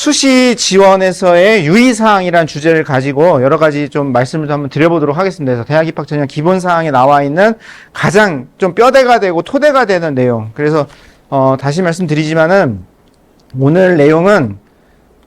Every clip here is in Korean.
수시 지원에서의 유의사항이라는 주제를 가지고 여러 가지 좀 말씀을 한번 드려보도록 하겠습니다. 그래서 대학 입학 전형 기본사항에 나와 있는 가장 좀 뼈대가 되고 토대가 되는 내용. 그래서 다시 말씀드리지만은 오늘 내용은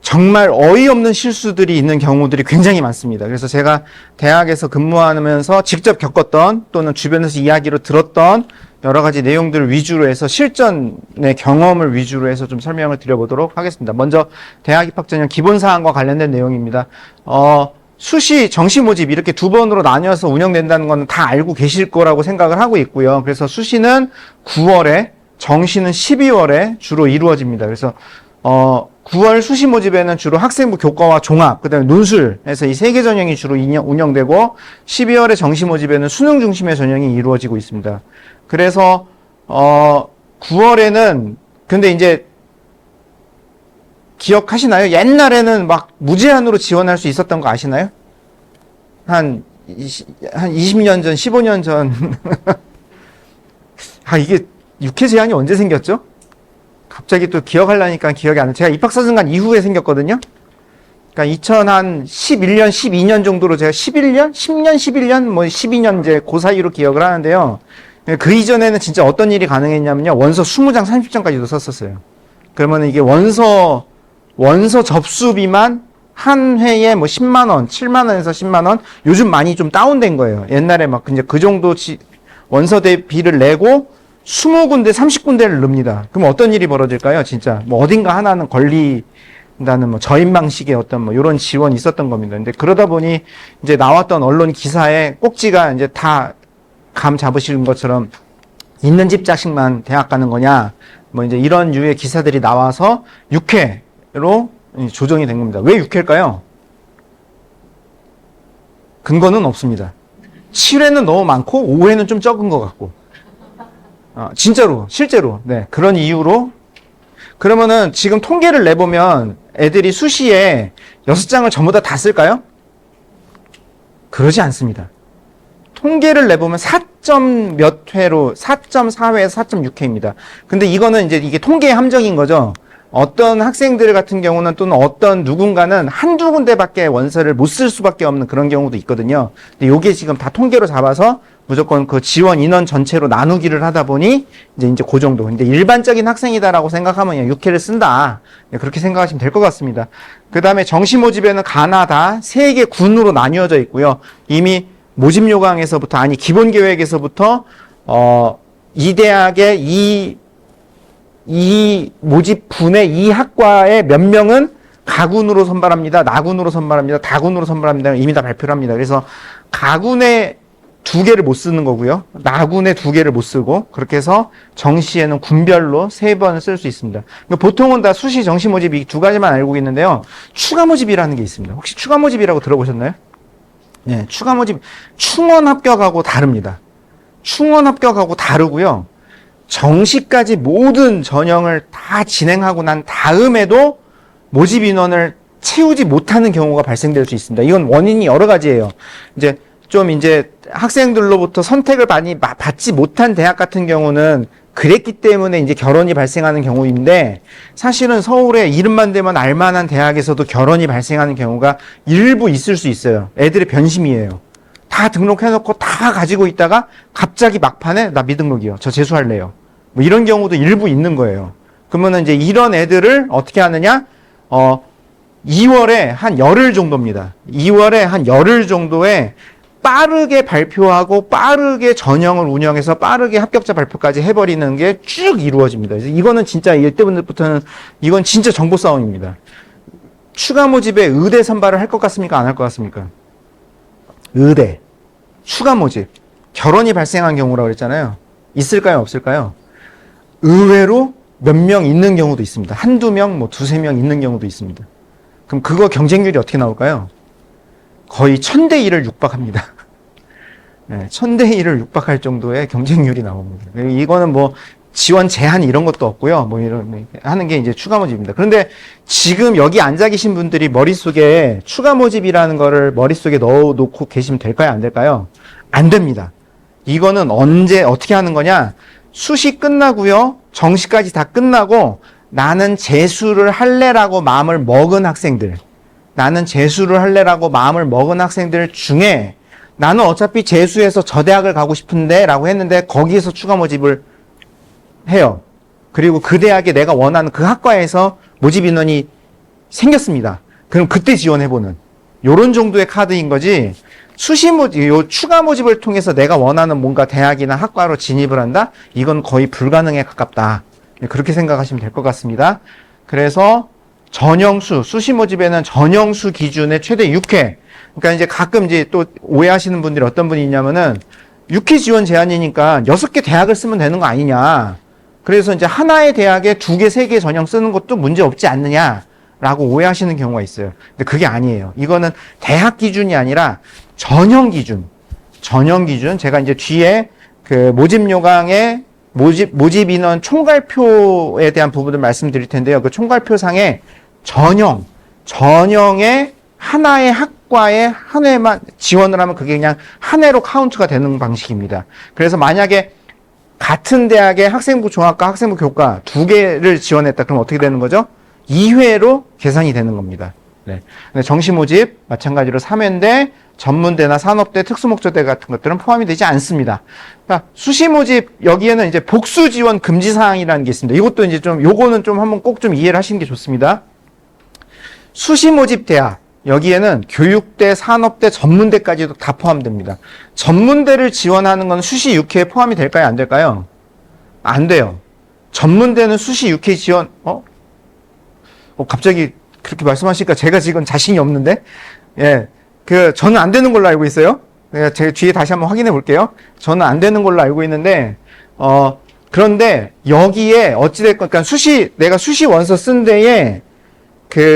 정말 어이없는 실수들이 있는 경우들이 굉장히 많습니다. 그래서 제가 대학에서 근무하면서 직접 겪었던 또는 주변에서 이야기로 들었던 여러 가지 내용들을 위주로 해서 실전의 경험을 위주로 해서 좀 설명을 드려보도록 하겠습니다. 먼저 대학 입학 전형 기본사항과 관련된 내용입니다. 수시, 정시 모집 이렇게 두 번으로 나뉘어서 운영된다는 건 다 알고 계실 거라고 생각을 하고 있고요. 그래서 수시는 9월에, 정시는 12월에 주로 이루어집니다. 그래서 9월 수시 모집에는 주로 학생부 교과와 종합, 그다음에 논술에서 이 세 개 전형이 주로 운영되고 12월에 정시 모집에는 수능 중심의 전형이 이루어지고 있습니다. 그래서 9월에는 근데 이제 기억하시나요? 옛날에는 막 무제한으로 지원할 수 있었던 거 아시나요? 한 20년 전, 15년 전. 이게 6회 제한이 언제 생겼죠? 갑자기 또 기억하려니까 기억이 안 나요. 제가 입학사정관 이후에 생겼거든요. 그러니까 2011년, 12년 정도로 제가 11년, 10년, 11년, 뭐 12년 이제 그 사이로 기억을 하는데요. 그 이전에는 진짜 어떤 일이 가능했냐면요. 원서 20장, 30장까지도 썼었어요. 그러면 이게 원서 접수비만 한 회에 뭐 10만원, 7만원에서 10만원, 요즘 많이 좀 다운된 거예요. 옛날에 막 이제 그 정도 원서 대비를 내고 20군데, 30군데를 넣습니다. 그럼 어떤 일이 벌어질까요? 진짜. 뭐 어딘가 하나는 걸린다는 뭐 저인 방식의 어떤 뭐 이런 지원이 있었던 겁니다. 근데 그러다 보니 이제 나왔던 언론 기사에 꼭지가 이제 다 감 잡으시는 것처럼 있는 집 자식만 대학 가는 거냐. 뭐 이제 이런 유의 기사들이 나와서 6회로 조정이 된 겁니다. 왜 6회일까요? 근거는 없습니다. 7회는 너무 많고 5회는 좀 적은 것 같고. 진짜로, 실제로. 네. 그런 이유로. 그러면은 지금 통계를 내보면 애들이 수시에 6장을 전부 다 쓸까요? 그러지 않습니다. 통계를 내보면 4점 몇 회로, 4.4회에서 4.6회입니다. 근데 이거는 이제 이게 통계의 함정인 거죠. 어떤 학생들 같은 경우는 또는 어떤 누군가는 한두 군데밖에 원서를 못 쓸 수밖에 없는 그런 경우도 있거든요. 근데 요게 지금 다 통계로 잡아서 무조건 그 지원 인원 전체로 나누기를 하다 보니 이제 그 정도. 근데 일반적인 학생이다라고 생각하면 그냥 6회를 쓴다. 그렇게 생각하시면 될 것 같습니다. 그 다음에 정시 모집에는 가나 다 3개 군으로 나뉘어져 있고요. 이미 모집 요강에서부터, 아니, 기본 계획에서부터, 이 대학의 이 모집분의 이 학과의 몇 명은 가군으로 선발합니다. 나군으로 선발합니다. 다군으로 선발합니다. 이미 다 발표를 합니다. 그래서 가군에 2개를 못 쓰는 거고요. 나군에 2개를 못 쓰고, 그렇게 해서 정시에는 군별로 3번을 쓸 수 있습니다. 보통은 다 수시, 정시 모집 이 2가지만 알고 있는데요. 추가 모집이라는 게 있습니다. 혹시 추가 모집이라고 들어보셨나요? 네, 추가 모집, 충원 합격하고 다릅니다. 충원 합격하고 다르고요. 정시까지 모든 전형을 다 진행하고 난 다음에도 모집 인원을 채우지 못하는 경우가 발생될 수 있습니다. 이건 원인이 여러 가지예요. 이제 학생들로부터 선택을 많이 받지 못한 대학 같은 경우는 그랬기 때문에 이제 결혼이 발생하는 경우인데, 사실은 서울에 이름만 대면 알만한 대학에서도 결혼이 발생하는 경우가 일부 있을 수 있어요. 애들의 변심이에요. 다 등록해놓고 다 가지고 있다가 갑자기 막판에 나 미등록이요. 저 재수할래요. 뭐 이런 경우도 일부 있는 거예요. 그러면은 이제 이런 애들을 어떻게 하느냐? 2월에 한 열흘 정도입니다. 2월에 한 열흘 정도에 빠르게 발표하고 빠르게 전형을 운영해서 빠르게 합격자 발표까지 해버리는 게 쭉 이루어집니다. 그래서 이거는 진짜 이때부터는 이건 진짜 정보 싸움입니다. 추가 모집에 의대 선발을 할 것 같습니까? 안 할 것 같습니까? 의대, 추가 모집, 결혼이 발생한 경우라고 그랬잖아요. 있을까요? 없을까요? 의외로 몇 명 있는 경우도 있습니다. 한두 명, 뭐 두세 명 있는 경우도 있습니다. 그럼 그거 경쟁률이 어떻게 나올까요? 거의 1000대1을 육박합니다. 네, 1000대1을 육박할 정도의 경쟁률이 나옵니다. 이거는 뭐 지원 제한 이런 것도 없고요. 뭐 이런 하는 게 이제 추가 모집입니다. 그런데 지금 여기 앉아 계신 분들이 머릿속에 추가 모집이라는 거를 머릿속에 넣어 놓고 계시면 될까요? 안 될까요? 안 됩니다. 이거는 언제 어떻게 하는 거냐? 수시 끝나고요. 정시까지 다 끝나고 나는 재수를 할래라고 마음을 먹은 학생들, 나는 재수를 할래라고 마음을 먹은 학생들 중에 나는 어차피 재수해서 저 대학을 가고 싶은데 라고 했는데 거기에서 추가 모집을 해요. 그리고 그 대학에 내가 원하는 그 학과에서 모집 인원이 생겼습니다. 그럼 그때 지원해보는 요런 정도의 카드인 거지, 수시 모집, 요 추가 모집을 통해서 내가 원하는 뭔가 대학이나 학과로 진입을 한다? 이건 거의 불가능에 가깝다. 그렇게 생각하시면 될 것 같습니다. 그래서 전형수, 수시 모집에는 전형수 기준의 최대 6회. 그러니까 이제 가끔 이제 또 오해하시는 분들이 어떤 분이 있냐면은 6회 지원 제한이니까 6개 대학을 쓰면 되는 거 아니냐. 그래서 이제 하나의 대학에 2개, 3개 전형 쓰는 것도 문제 없지 않느냐라고 오해하시는 경우가 있어요. 근데 그게 아니에요. 이거는 대학 기준이 아니라 전형 기준. 전형 기준. 제가 이제 뒤에 그 모집 요강의 모집 인원 총괄표에 대한 부분을 말씀드릴 텐데요. 그 총괄표상에 전형의 하나의 학과에 한 회만 지원을 하면 그게 그냥 한 회로 카운트가 되는 방식입니다. 그래서 만약에 같은 대학의 학생부 종합과 학생부 교과 2개를 지원했다. 그럼 어떻게 되는 거죠? 2회로 계산이 되는 겁니다. 네. 정시 모집 마찬가지로 3회인데 전문대나 산업대, 특수목적대 같은 것들은 포함이 되지 않습니다. 그러니까 수시 모집 여기에는 이제 복수 지원 금지 사항이라는 게 있습니다. 이것도 이제 좀 요거는 좀 한번 꼭 좀 이해를 하시는 게 좋습니다. 수시 모집 대학 여기에는 교육대, 산업대, 전문대까지도 다 포함됩니다. 전문대를 지원하는 건 수시 6회에 포함이 될까요? 안 될까요? 안 돼요. 전문대는 수시 6회 지원, 갑자기 그렇게 말씀하시니까 제가 지금 자신이 없는데, 예, 저는 안 되는 걸로 알고 있어요. 제가 뒤에 다시 한번 확인해 볼게요. 저는 안 되는 걸로 알고 있는데, 그런데 여기에 어찌됐건, 그러니까 내가 수시 원서 쓴 데에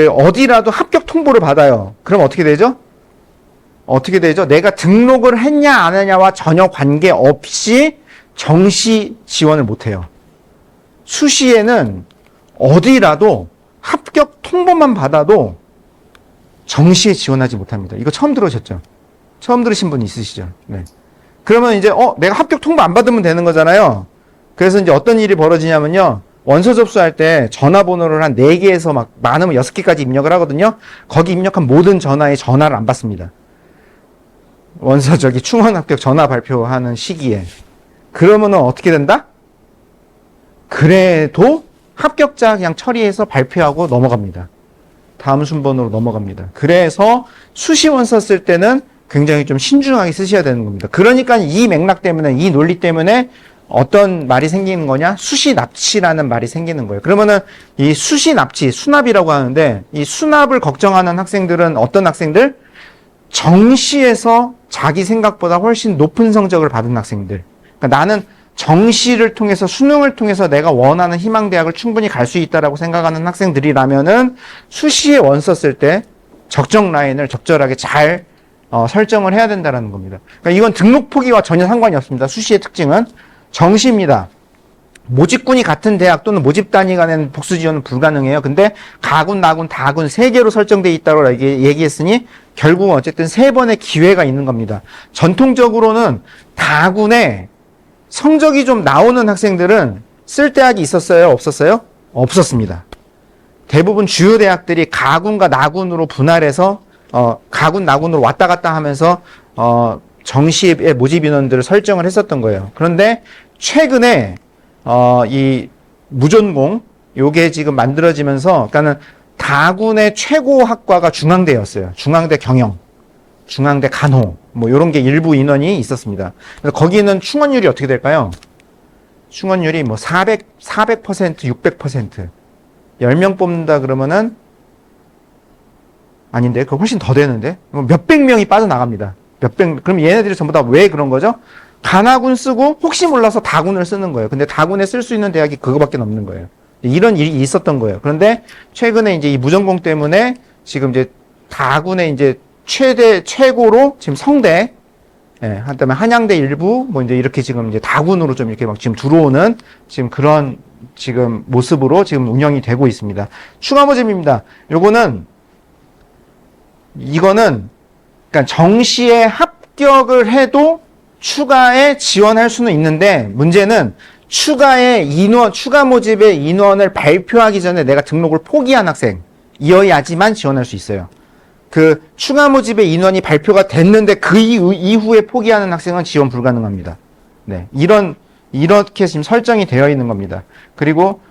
어디라도 합격 통보를 받아요. 그럼 어떻게 되죠? 내가 등록을 했냐, 안 했냐와 전혀 관계없이 정시 지원을 못 해요. 수시에는 어디라도 합격 통보만 받아도 정시에 지원하지 못합니다. 이거 처음 들으셨죠? 처음 들으신 분 있으시죠? 네. 그러면 이제, 내가 합격 통보 안 받으면 되는 거잖아요. 그래서 이제 어떤 일이 벌어지냐면요. 원서 접수할 때 전화번호를 한 4개에서 막 많으면 6개까지 입력을 하거든요. 거기 입력한 모든 전화에 전화를 안 받습니다. 원서 충원 합격 전화 발표하는 시기에. 그러면은 어떻게 된다? 그래도 합격자 그냥 처리해서 발표하고 넘어갑니다. 다음 순번으로 넘어갑니다. 그래서 수시 원서 쓸 때는 굉장히 좀 신중하게 쓰셔야 되는 겁니다. 그러니까 이 맥락 때문에, 이 논리 때문에 어떤 말이 생기는 거냐? 수시 납치라는 말이 생기는 거예요. 그러면은 이 수시 납치, 수납이라고 하는데 이 수납을 걱정하는 학생들은 어떤 학생들? 정시에서 자기 생각보다 훨씬 높은 성적을 받은 학생들. 그러니까 나는 정시를 통해서, 수능을 통해서 내가 원하는 희망대학을 충분히 갈 수 있다라고 생각하는 학생들이라면은 수시에 원서 쓸 때 적정 라인을 적절하게 잘 설정을 해야 된다는 겁니다. 그러니까 이건 등록 포기와 전혀 상관이 없습니다. 수시의 특징은 정시입니다. 모집군이 같은 대학 또는 모집 단위 간에는 복수 지원은 불가능해요. 근데 가군, 나군, 다군 3개로 설정되어 있다고 얘기했으니 결국은 어쨌든 3번의 기회가 있는 겁니다. 전통적으로는 다군에 성적이 좀 나오는 학생들은 쓸 대학이 있었어요? 없었어요? 없었습니다. 대부분 주요 대학들이 가군과 나군으로 분할해서 가군, 나군으로 왔다 갔다 하면서 정시의 모집 인원들을 설정을 했었던 거예요. 그런데 최근에 이 무전공 요게 지금 만들어지면서, 그러니까는 다군의 최고 학과가 중앙대였어요. 중앙대 경영, 중앙대 간호, 뭐 요런 게 일부 인원이 있었습니다. 그래서 거기는 충원율이 어떻게 될까요? 충원율이 뭐 400%, 600%. 10명 뽑는다 그러면은 아닌데, 그거 훨씬 더 되는데? 몇백 명이 빠져나갑니다. 그럼 얘네들이 전부 다 왜 그런 거죠? 간하군 쓰고 혹시 몰라서 다군을 쓰는 거예요. 근데 다군에 쓸 수 있는 대학이 그거밖에 없는 거예요. 이런 일이 있었던 거예요. 그런데 최근에 이제 이 무전공 때문에 지금 이제 다군의 이제 최고로 지금 성대, 그다음에 한양대 일부, 뭐 이제 이렇게 지금 이제 다군으로 좀 이렇게 막 지금 들어오는 지금 그런 지금 모습으로 지금 운영이 되고 있습니다. 추가 모집입니다. 이거는 그러니까 정시에 합격을 해도 추가에 지원할 수는 있는데 문제는 추가 모집의 인원을 발표하기 전에 내가 등록을 포기한 학생이어야지만 지원할 수 있어요. 그 추가 모집의 인원이 발표가 됐는데 그 이후에 포기하는 학생은 지원 불가능합니다. 네. 이렇게 지금 설정이 되어 있는 겁니다. 그리고,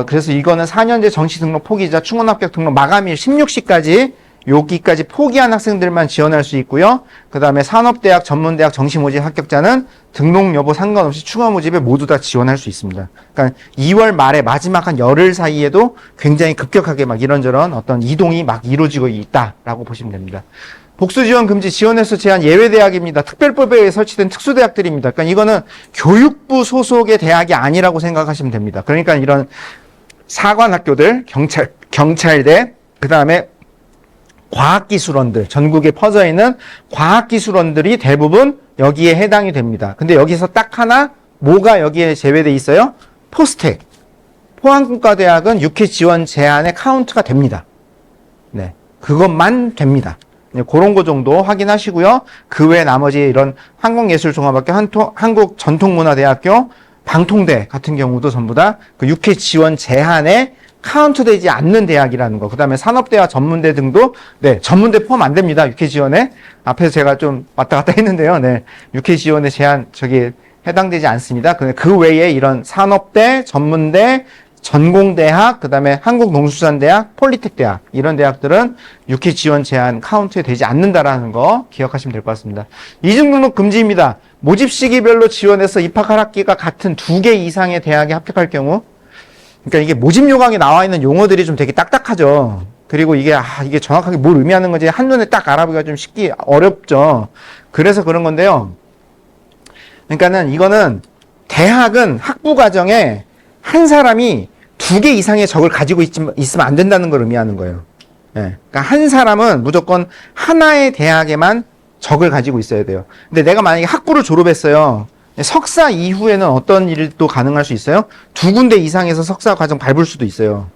그래서 이거는 4년제 정시 등록 포기자 충원 합격 등록 마감일 16시까지 여기까지 포기한 학생들만 지원할 수 있고요. 그 다음에 산업대학, 전문대학 정시 모집 합격자는 등록 여부 상관없이 추가 모집에 모두 다 지원할 수 있습니다. 그러니까 2월 말에 마지막 한 열흘 사이에도 굉장히 급격하게 막 이런저런 어떤 이동이 막 이루어지고 있다라고 보시면 됩니다. 복수 지원 금지, 지원 횟수 제한 예외대학입니다. 특별법에 의해 설치된 특수대학들입니다. 그러니까 이거는 교육부 소속의 대학이 아니라고 생각하시면 됩니다. 그러니까 이런 사관학교들, 경찰대, 그 다음에 과학기술원들, 전국에 퍼져 있는 과학기술원들이 대부분 여기에 해당이 됩니다. 근데 여기서 딱 하나, 뭐가 여기에 제외돼 있어요? 포스텍. 포항국가대학은 6회 지원 제한에 카운트가 됩니다. 네. 그것만 됩니다. 네, 그런 거 정도 확인하시고요. 그 외 나머지 이런 한국예술종합학교, 한국전통문화대학교, 방통대 같은 경우도 전부 다 그 6회 지원 제한에 카운트되지 않는 대학이라는 거. 그 다음에 산업대와 전문대 등도, 네, 전문대 포함 안 됩니다. 6회 지원에. 앞에서 제가 좀 왔다 갔다 했는데요. 네, 6회 지원에 제한, 해당되지 않습니다. 그 외에 이런 산업대, 전문대, 전공대학, 그 다음에 한국농수산대학, 폴리텍대학, 이런 대학들은 6회 지원 제한 카운트에 되지 않는다라는 거 기억하시면 될 것 같습니다. 이중 등록 금지입니다. 모집 시기별로 지원해서 입학할 학기가 같은 2개 이상의 대학에 합격할 경우, 그러니까 이게 모집 요강에 나와 있는 용어들이 좀 되게 딱딱하죠. 그리고 이게 정확하게 뭘 의미하는 건지 한눈에 딱 알아보기가 좀 쉽기 어렵죠. 그래서 그런 건데요. 그러니까는 이거는 대학은 학부 과정에 한 사람이 2개 이상의 적을 가지고 있으면 안 된다는 걸 의미하는 거예요. 예. 그러니까 한 사람은 무조건 하나의 대학에만 적을 가지고 있어야 돼요. 근데 내가 만약에 학부를 졸업했어요. 석사 이후에는 어떤 일도 가능할 수 있어요? 2군데 이상에서 석사 과정 밟을 수도 있어요.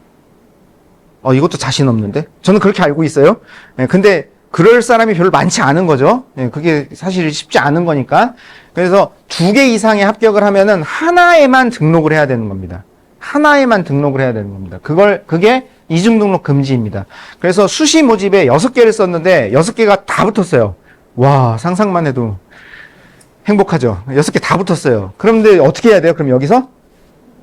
이것도 자신 없는데? 저는 그렇게 알고 있어요. 예, 근데 그럴 사람이 별로 많지 않은 거죠. 예, 그게 사실 쉽지 않은 거니까. 그래서 2개 이상의 합격을 하면은 하나에만 등록을 해야 되는 겁니다. 하나에만 등록을 해야 되는 겁니다. 그게 이중 등록 금지입니다. 그래서 수시 모집에 6개를 썼는데 6개가 다 붙었어요. 와, 상상만 해도 행복하죠. 6개 다 붙었어요. 그런데 어떻게 해야 돼요? 그럼 여기서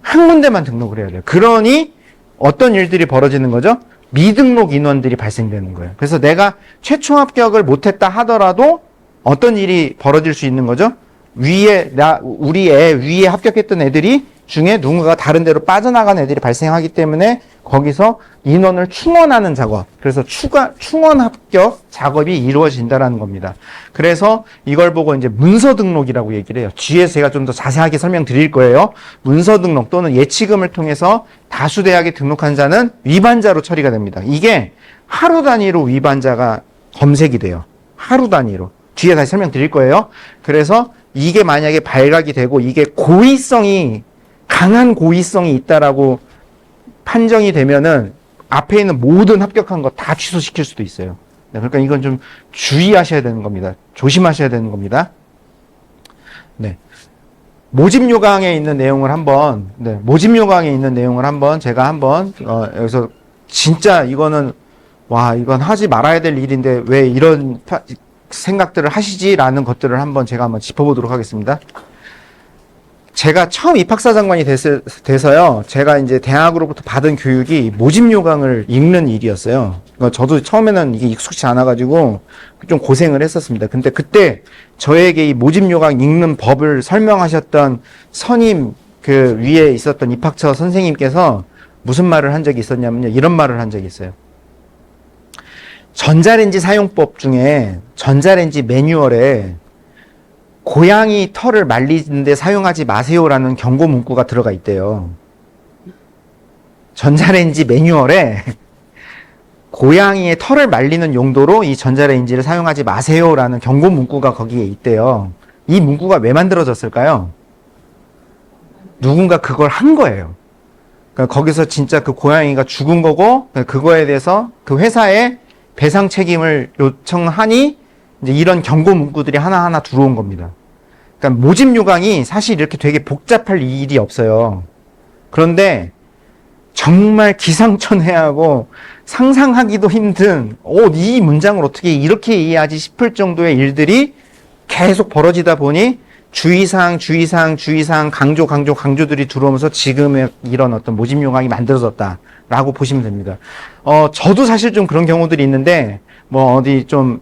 한 군데만 등록을 해야 돼요. 그러니 어떤 일들이 벌어지는 거죠? 미등록 인원들이 발생되는 거예요. 그래서 내가 최초 합격을 못했다 하더라도 어떤 일이 벌어질 수 있는 거죠? 우리 애 위에 합격했던 애들이 중에 누군가가 다른 데로 빠져나간 애들이 발생하기 때문에 거기서 인원을 충원하는 작업, 그래서 충원 합격 작업이 이루어진다라는 겁니다. 그래서 이걸 보고 이제 문서 등록이라고 얘기를 해요. 뒤에서 제가 좀 더 자세하게 설명드릴 거예요. 문서 등록 또는 예치금을 통해서 다수 대학에 등록한 자는 위반자로 처리가 됩니다. 이게 하루 단위로 위반자가 검색이 돼요. 하루 단위로. 뒤에 다시 설명드릴 거예요. 그래서 이게 만약에 발각이 되고 이게 강한 고의성이 있다라고 판정이 되면은 앞에 있는 모든 합격한 거 다 취소시킬 수도 있어요. 네, 그러니까 이건 좀 주의하셔야 되는 겁니다. 조심하셔야 되는 겁니다. 네. 모집 요강에 있는 내용을 한번, 제가 한번, 여기서 진짜 이건 하지 말아야 될 일인데 왜 이런 생각들을 하시지라는 것들을 제가 한번 짚어보도록 하겠습니다. 제가 처음 입학사 장관이 돼서요, 제가 이제 대학으로부터 받은 교육이 모집 요강을 읽는 일이었어요. 그러니까 저도 처음에는 이게 익숙치 않아가지고 좀 고생을 했었습니다. 근데 그때 저에게 이 모집 요강 읽는 법을 설명하셨던 선임 그 위에 있었던 입학처 선생님께서 무슨 말을 한 적이 있었냐면요, 이런 말을 한 적이 있어요. 전자레인지 사용법 중에 전자레인지 매뉴얼에 고양이 털을 말리는데 사용하지 마세요라는 경고 문구가 들어가 있대요. 전자레인지 매뉴얼에 고양이의 털을 말리는 용도로 이 전자레인지를 사용하지 마세요라는 경고 문구가 거기에 있대요. 이 문구가 왜 만들어졌을까요? 누군가 그걸 한 거예요. 그러니까 거기서 진짜 그 고양이가 죽은 거고, 그거에 대해서 그 회사에 배상 책임을 요청하니 이제 이런 경고 문구들이 하나하나 들어온 겁니다. 그러니까 모집 요강이 사실 이렇게 되게 복잡할 일이 없어요. 그런데 정말 기상천외하고 상상하기도 힘든 이 문장을 어떻게 이렇게 이해하지 싶을 정도의 일들이 계속 벌어지다 보니 주의사항 강조들이 들어오면서 지금의 이런 어떤 모집 요강이 만들어졌다라고 보시면 됩니다. 저도 사실 좀 그런 경우들이 있는데 뭐 어디 좀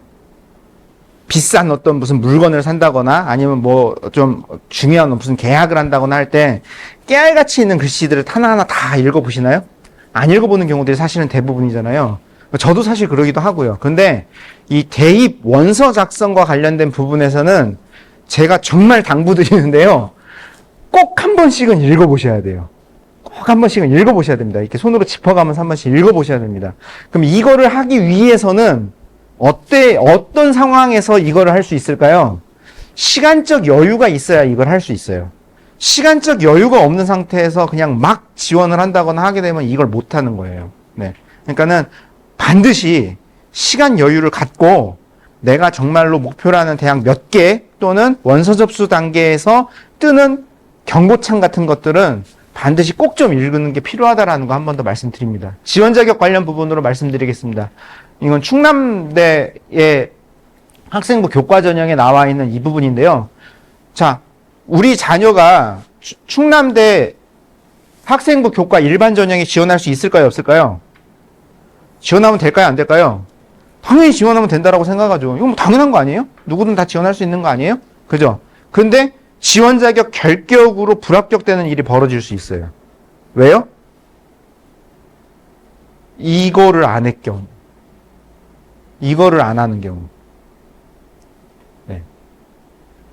비싼 어떤 무슨 물건을 산다거나 아니면 뭐 좀 중요한 무슨 계약을 한다거나 할 때 깨알같이 있는 글씨들을 하나하나 다 읽어보시나요? 안 읽어보는 경우들이 사실은 대부분이잖아요. 저도 사실 그러기도 하고요. 근데 이 대입 원서 작성과 관련된 부분에서는 제가 정말 당부드리는데요. 꼭 한 번씩은 읽어보셔야 돼요. 꼭 한 번씩은 읽어보셔야 됩니다. 이렇게 손으로 짚어가면서 한 번씩 읽어보셔야 됩니다. 그럼 이거를 하기 위해서는 어떤 상황에서 이거를 할 수 있을까요? 시간적 여유가 있어야 이걸 할 수 있어요. 시간적 여유가 없는 상태에서 그냥 막 지원을 한다거나 하게 되면 이걸 못 하는 거예요. 네. 그러니까는 반드시 시간 여유를 갖고 내가 정말로 목표라는 대학 몇 개 또는 원서 접수 단계에서 뜨는 경고창 같은 것들은 반드시 꼭 좀 읽는 게 필요하다라는 거 한 번 더 말씀드립니다. 지원 자격 관련 부분으로 말씀드리겠습니다. 이건 충남대의 학생부 교과 전형에 나와 있는 이 부분인데요. 자, 우리 자녀가 충남대 학생부 교과 일반 전형에 지원할 수 있을까요, 없을까요? 지원하면 될까요, 안 될까요? 당연히 지원하면 된다라고 생각하죠. 이건 뭐 당연한 거 아니에요? 누구든 다 지원할 수 있는 거 아니에요? 그죠? 근데 지원 자격 결격으로 불합격되는 일이 벌어질 수 있어요. 왜요? 이거를 안 했 경우. 이거를 안 하는 경우. 네.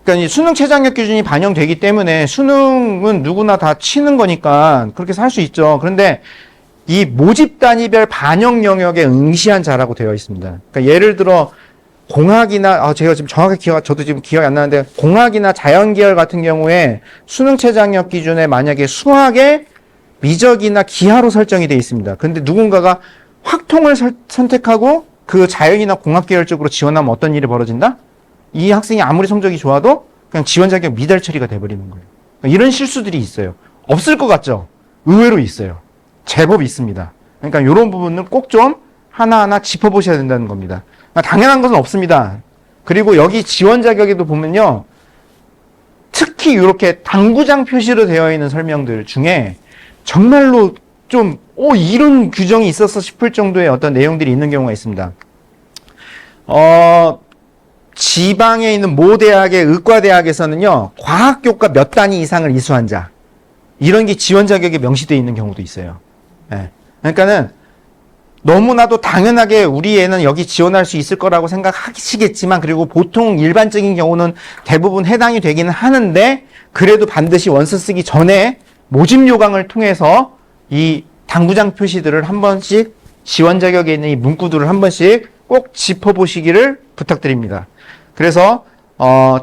그러니까 이 수능 최저학력 기준이 반영되기 때문에 수능은 누구나 다 치는 거니까 그렇게 할 수 있죠. 그런데 이 모집 단위별 반영 영역에 응시한 자라고 되어 있습니다. 그러니까 예를 들어 공학이나 제가 지금 정확히 저도 지금 기억이 안 나는데 공학이나 자연계열 같은 경우에 수능 최저학력 기준에 만약에 수학에 미적이나 기하로 설정이 되어 있습니다. 근데 누군가가 확통을 선택하고 그 자연이나 공학 계열 쪽으로 지원하면 어떤 일이 벌어진다? 이 학생이 아무리 성적이 좋아도 그냥 지원 자격 미달 처리가 돼버리는 거예요. 이런 실수들이 있어요. 없을 것 같죠? 의외로 있어요. 제법 있습니다. 그러니까 이런 부분은 꼭 좀 하나하나 짚어보셔야 된다는 겁니다. 그러니까 당연한 것은 없습니다. 그리고 여기 지원 자격에도 보면요. 특히 이렇게 당구장 표시로 되어 있는 설명들 중에 정말로 좀 이런 규정이 있었어 싶을 정도의 어떤 내용들이 있는 경우가 있습니다. 지방에 있는 모 대학의 의과대학에서는요. 과학교과 몇 단위 이상을 이수한 자 이런 게 지원 자격에 명시되어 있는 경우도 있어요. 네. 그러니까는 너무나도 당연하게 우리 애는 여기 지원할 수 있을 거라고 생각하시겠지만 그리고 보통 일반적인 경우는 대부분 해당이 되기는 하는데 그래도 반드시 원서 쓰기 전에 모집 요강을 통해서 이 당구장 표시들을 한 번씩 지원 자격에 있는 이 문구들을 한 번씩 꼭 짚어보시기를 부탁드립니다. 그래서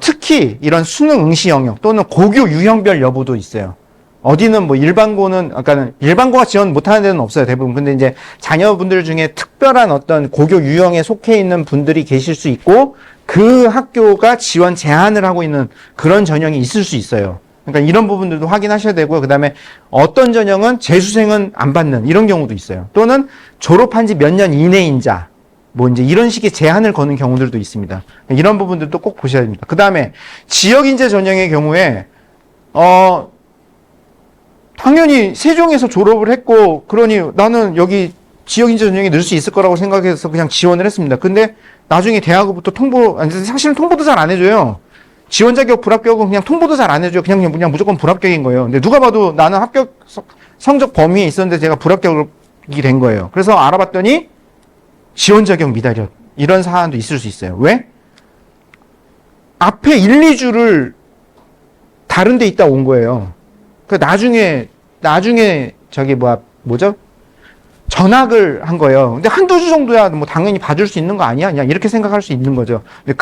특히 이런 수능 응시 영역 또는 고교 유형별 여부도 있어요. 어디는 뭐 일반고는 아까는 일반고가 지원 못하는 데는 없어요 대부분. 근데 이제 자녀분들 중에 특별한 어떤 고교 유형에 속해 있는 분들이 계실 수 있고 그 학교가 지원 제한을 하고 있는 그런 전형이 있을 수 있어요. 그러니까 이런 부분들도 확인하셔야 되고요. 그 다음에 어떤 전형은 재수생은 안 받는 이런 경우도 있어요. 또는 졸업한 지 몇 년 이내인 자, 뭐 이제 이런 식의 제한을 거는 경우들도 있습니다. 이런 부분들도 꼭 보셔야 됩니다. 그 다음에 지역인재 전형의 경우에 당연히 세종에서 졸업을 했고 그러니 나는 여기 지역인재 전형에 넣을 수 있을 거라고 생각해서 그냥 지원을 했습니다. 근데 나중에 대학으로부터 사실은 통보도 잘 안 해줘요. 지원 자격 불합격은 그냥 통보도 잘 안 해줘요. 그냥 무조건 불합격인 거예요. 근데 누가 봐도 나는 합격 성적 범위에 있었는데 제가 불합격이 된 거예요. 그래서 알아봤더니 지원 자격 미달이었. 이런 사안도 있을 수 있어요. 왜? 앞에 1, 2주를 다른 데 있다 온 거예요. 그 나중에 뭐죠? 전학을 한 거예요. 근데 한두 주 정도야 뭐 당연히 봐줄 수 있는 거 아니야? 그냥 이렇게 생각할 수 있는 거죠. 근데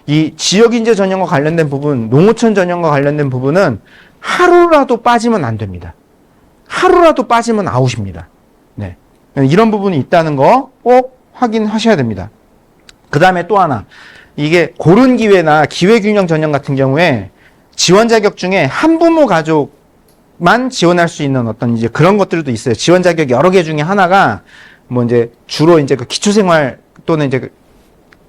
이 지역인재 전형과 관련된 부분, 농어촌 전형과 관련된 부분은 하루라도 빠지면 안 됩니다. 하루라도 빠지면 아웃입니다. 네. 이런 부분이 있다는 거 꼭 확인하셔야 됩니다. 그 다음에 또 하나. 이게 고른 기회나 기회균형 전형 같은 경우에 지원 자격 중에 한부모 가족만 지원할 수 있는 어떤 이제 그런 것들도 있어요. 지원 자격 여러 개 중에 하나가 뭐 이제 주로 이제 그 기초생활 또는 이제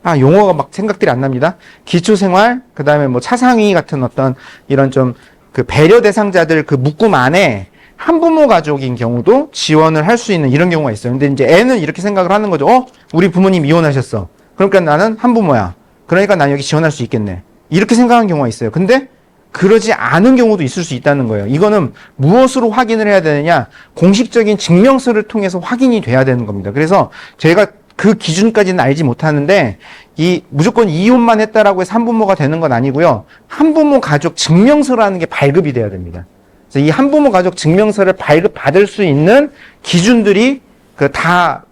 용어가 막 생각들이 안 납니다. 기초생활, 그 다음에 뭐 차상위 같은 어떤 이런 좀 그 배려 대상자들 그 묶음 안에 한부모 가족인 경우도 지원을 할 수 있는 이런 경우가 있어요. 근데 이제 애는 이렇게 생각을 하는 거죠. 우리 부모님 이혼하셨어. 그러니까 나는 한부모야. 그러니까 난 여기 지원할 수 있겠네. 이렇게 생각하는 경우가 있어요. 근데 그러지 않은 경우도 있을 수 있다는 거예요. 이거는 무엇으로 확인을 해야 되느냐? 공식적인 증명서를 통해서 확인이 돼야 되는 겁니다. 그래서 제가 그 기준까지는 알지 못하는데 무조건 이혼만 했다라고 해서 한부모가 되는 건 아니고요. 한부모 가족 증명서라는 게 발급이 돼야 됩니다. 그래서 이 한부모 가족 증명서를 발급받을 수 있는 기준들이 다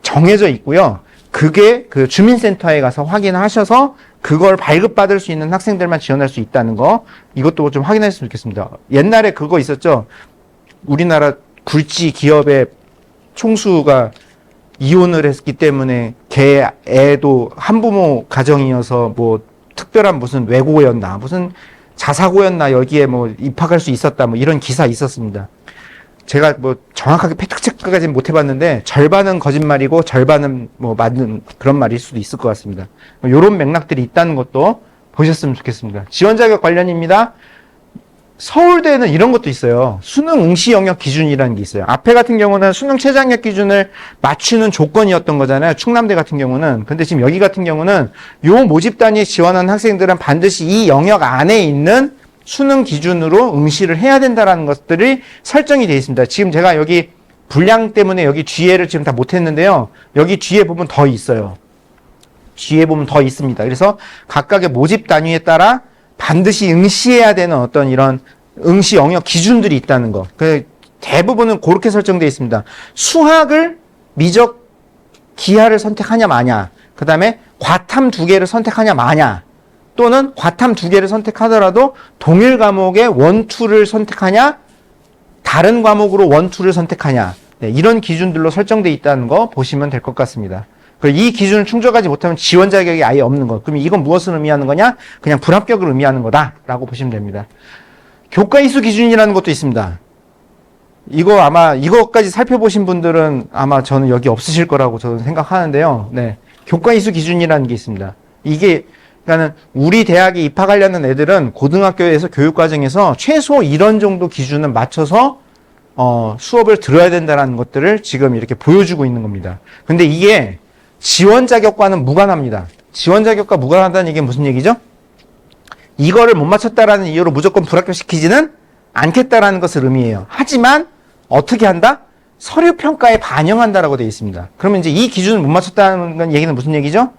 정해져 있고요. 그게 그 주민센터에 가서 확인하셔서 그걸 발급받을 수 있는 학생들만 지원할 수 있다는 거, 이것도 좀 확인했으면 좋겠습니다. 옛날에 그거 있었죠. 우리나라 굴지 기업의 총수가 이혼을 했기 때문에 걔 애도 한부모 가정이어서 뭐 특별한 무슨 외고였나 무슨 자사고였나 여기에 뭐 입학할 수 있었다 뭐 이런 기사 있었습니다. 제가 뭐 정확하게 팩트 체크까지는 못 해봤는데 절반은 거짓말이고 절반은 뭐 맞는 그런 말일 수도 있을 것 같습니다. 이런 맥락들이 있다는 것도 보셨으면 좋겠습니다. 지원 자격 관련입니다. 서울대는 이런 것도 있어요. 수능 응시 영역 기준이라는 게 있어요. 앞에 같은 경우는 수능 최저학력 기준을 맞추는 조건이었던 거잖아요. 충남대 같은 경우는. 근데 지금 여기 같은 경우는 요 모집 단위에 지원한 학생들은 반드시 이 영역 안에 있는 수능 기준으로 응시를 해야 된다라는 것들이 설정이 되어 있습니다. 지금 제가 여기 분량 때문에 여기 뒤에를 지금 다 못했는데요. 여기 뒤에 보면 더 있어요. 뒤에 보면 더 있습니다. 그래서 각각의 모집 단위에 따라 반드시 응시해야 되는 어떤 이런 응시 영역 기준들이 있다는 거. 대부분은 그렇게 설정되어 있습니다. 수학을 미적 기하를 선택하냐 마냐. 그 다음에 과탐 2개를 선택하냐 마냐. 또는 과탐 2개를 선택하더라도 동일 과목의 원투를 선택하냐, 다른 과목으로 원투를 선택하냐. 네, 이런 기준들로 설정되어 있다는 거 보시면 될 것 같습니다. 이 기준을 충족하지 못하면 지원 자격이 아예 없는 거. 그럼 이건 무엇을 의미하는 거냐? 그냥 불합격을 의미하는 거다라고 보시면 됩니다. 교과 이수 기준이라는 것도 있습니다. 이거 아마 이거까지 살펴보신 분들은 아마 저는 여기 없으실 거라고 저는 생각하는데요. 네. 교과 이수 기준이라는 게 있습니다. 이게 그러니까는 우리 대학에 입학하려는 애들은 고등학교에서 교육 과정에서 최소 이런 정도 기준은 맞춰서 수업을 들어야 된다는 것들을 지금 이렇게 보여주고 있는 겁니다. 근데 이게 지원 자격과는 무관합니다. 지원 자격과 무관하다는 얘기는 무슨 얘기죠? 이거를 못 맞췄다라는 이유로 무조건 불합격시키지는 않겠다라는 것을 의미해요. 하지만 어떻게 한다? 서류 평가에 반영한다라고 되어 있습니다. 그러면 이제 이 기준을 못 맞췄다는 얘기는 무슨 얘기죠?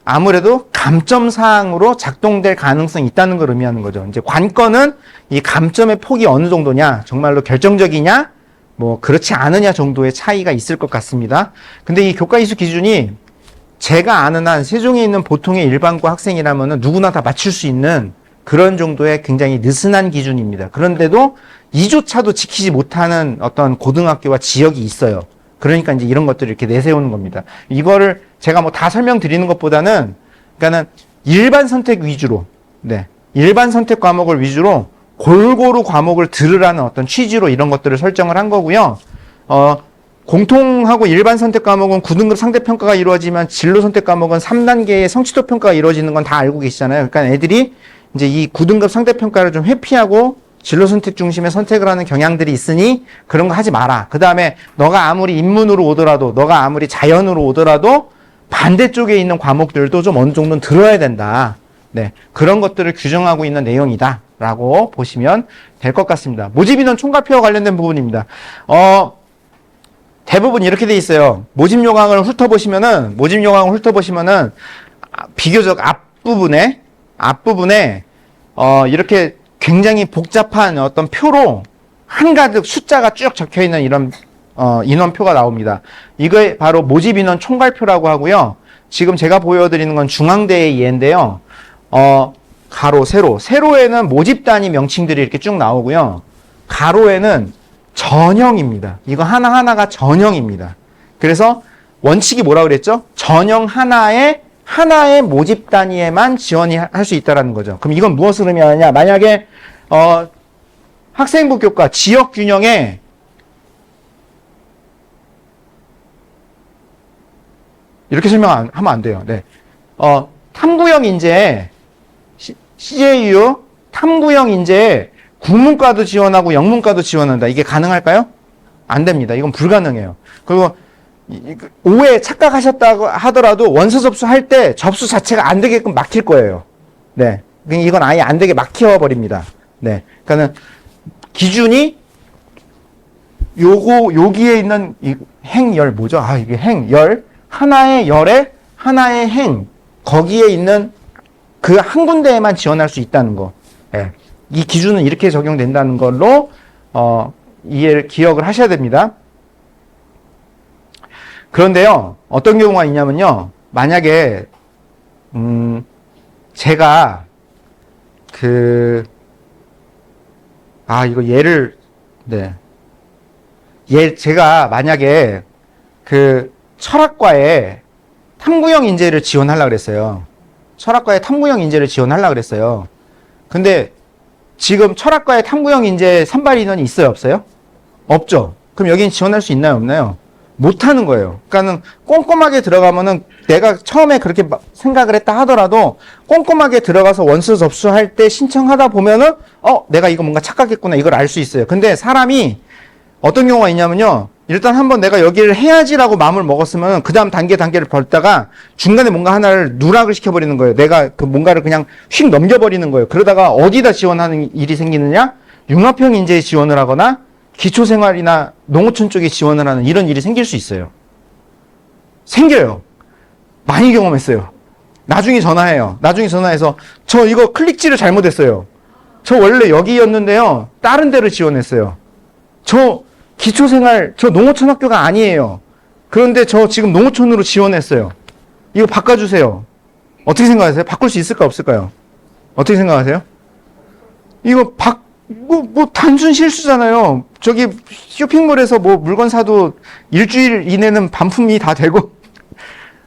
아무래도 감점 사항으로 작동될 가능성이 있다는 걸 의미하는 거죠. 이제 관건은 이 감점의 폭이 어느 정도냐, 정말로 결정적이냐, 뭐 그렇지 않으냐 정도의 차이가 있을 것 같습니다. 근데 이 교과 이수 기준이 제가 아는 한 세종에 있는 보통의 일반고 학생이라면은 누구나 다 맞출 수 있는 그런 정도의 굉장히 느슨한 기준입니다. 그런데도 이조차도 지키지 못하는 어떤 고등학교와 지역이 있어요. 그러니까 이제 이런 것들을 이렇게 내세우는 겁니다. 이거를 제가 뭐 다 설명드리는 것보다는, 그러니까는 일반 선택 위주로, 네. 일반 선택 과목을 위주로 골고루 과목을 들으라는 어떤 취지로 이런 것들을 설정을 한 거고요. 공통하고 일반 선택 과목은 9등급 상대평가가 이루어지면 진로 선택 과목은 3단계의 성취도 평가가 이루어지는 건 다 알고 계시잖아요. 그러니까 애들이 이제 이 9등급 상대평가를 좀 회피하고 진로 선택 중심의 선택을 하는 경향들이 있으니 그런 거 하지 마라. 그 다음에 너가 아무리 인문으로 오더라도, 너가 아무리 자연으로 오더라도 반대쪽에 있는 과목들도 좀 어느 정도는 들어야 된다. 네, 그런 것들을 규정하고 있는 내용이다 라고 보시면 될 것 같습니다. 모집인원 총괄표와 관련된 부분입니다. 대부분 이렇게 돼 있어요. 모집 요강을 훑어보시면은 비교적 앞부분에 이렇게 굉장히 복잡한 어떤 표로 한가득 숫자가 쭉 적혀 있는 이런 인원표가 나옵니다. 이게 바로 모집인원 총괄표라고 하고요. 지금 제가 보여드리는 건 중앙대의 예인데요. 가로, 세로에는 모집 단위 명칭들이 이렇게 쭉 나오고요. 가로에는 전형입니다. 이거 하나하나가 전형입니다. 그래서 원칙이 뭐라고 그랬죠? 전형 하나에 하나의 모집 단위에만 지원이 할 수 있다라는 거죠. 그럼 이건 무엇을 의미하느냐? 만약에 학생부 교과 지역 균형에 이렇게 설명하면 안 돼요. 네. 탐구형 인재에 CJU 탐구형 인재에 국문과도 지원하고 영문과도 지원한다. 이게 가능할까요? 안 됩니다. 이건 불가능해요. 그리고 오해 착각하셨다고 하더라도 원서 접수할 때 접수 자체가 안 되게끔 막힐 거예요. 네. 이건 아예 안 되게 막혀버립니다. 네. 그러니까는 기준이 여기에 있는 이 행열 뭐죠? 이게 행열. 하나의 열에 하나의 행. 거기에 있는 그 한 군데에만 지원할 수 있다는 거. 네. 이 기준은 이렇게 적용된다는 걸로 기억을 하셔야 됩니다. 그런데요, 어떤 경우가 있냐면요, 만약에 제가 이거 예를 제가 만약에 철학과에 탐구형 인재를 지원하려고 그랬어요. 철학과에 탐구형 인재를 지원하려고 그랬어요. 근데 지금 철학과에 탐구형 인재 선발 인원이 있어요, 없어요? 없죠. 그럼 여기는 지원할 수 있나요, 없나요? 못하는 거예요. 그러니까는 꼼꼼하게 들어가면은 내가 처음에 그렇게 생각을 했다 하더라도 꼼꼼하게 들어가서 원서 접수할 때 신청하다 보면은 내가 이거 뭔가 착각했구나 이걸 알 수 있어요. 근데 사람이 어떤 경우가 있냐면요, 일단 한번 내가 여기를 해야지라고 마음을 먹었으면 그 다음 단계를 벌다가 중간에 뭔가 하나를 누락을 시켜버리는 거예요. 내가 그 뭔가를 그냥 휙 넘겨버리는 거예요. 그러다가 어디다 지원하는 일이 생기느냐? 융합형 인재에 지원을 하거나 기초생활이나 농어촌 쪽에 지원을 하는 이런 일이 생길 수 있어요. 생겨요. 많이 경험했어요. 나중에 전화해요. 나중에 전화해서 저 이거 클릭지를 잘못했어요. 저 원래 여기였는데요, 다른 데를 지원했어요. 저 기초생활, 저 농어촌 학교가 아니에요. 그런데 저 지금 농어촌으로 지원했어요. 이거 바꿔주세요. 어떻게 생각하세요? 바꿀 수 있을까 없을까요? 어떻게 생각하세요? 이거 단순 실수잖아요. 저기 쇼핑몰에서 뭐 물건 사도 일주일 이내는 반품이 다 되고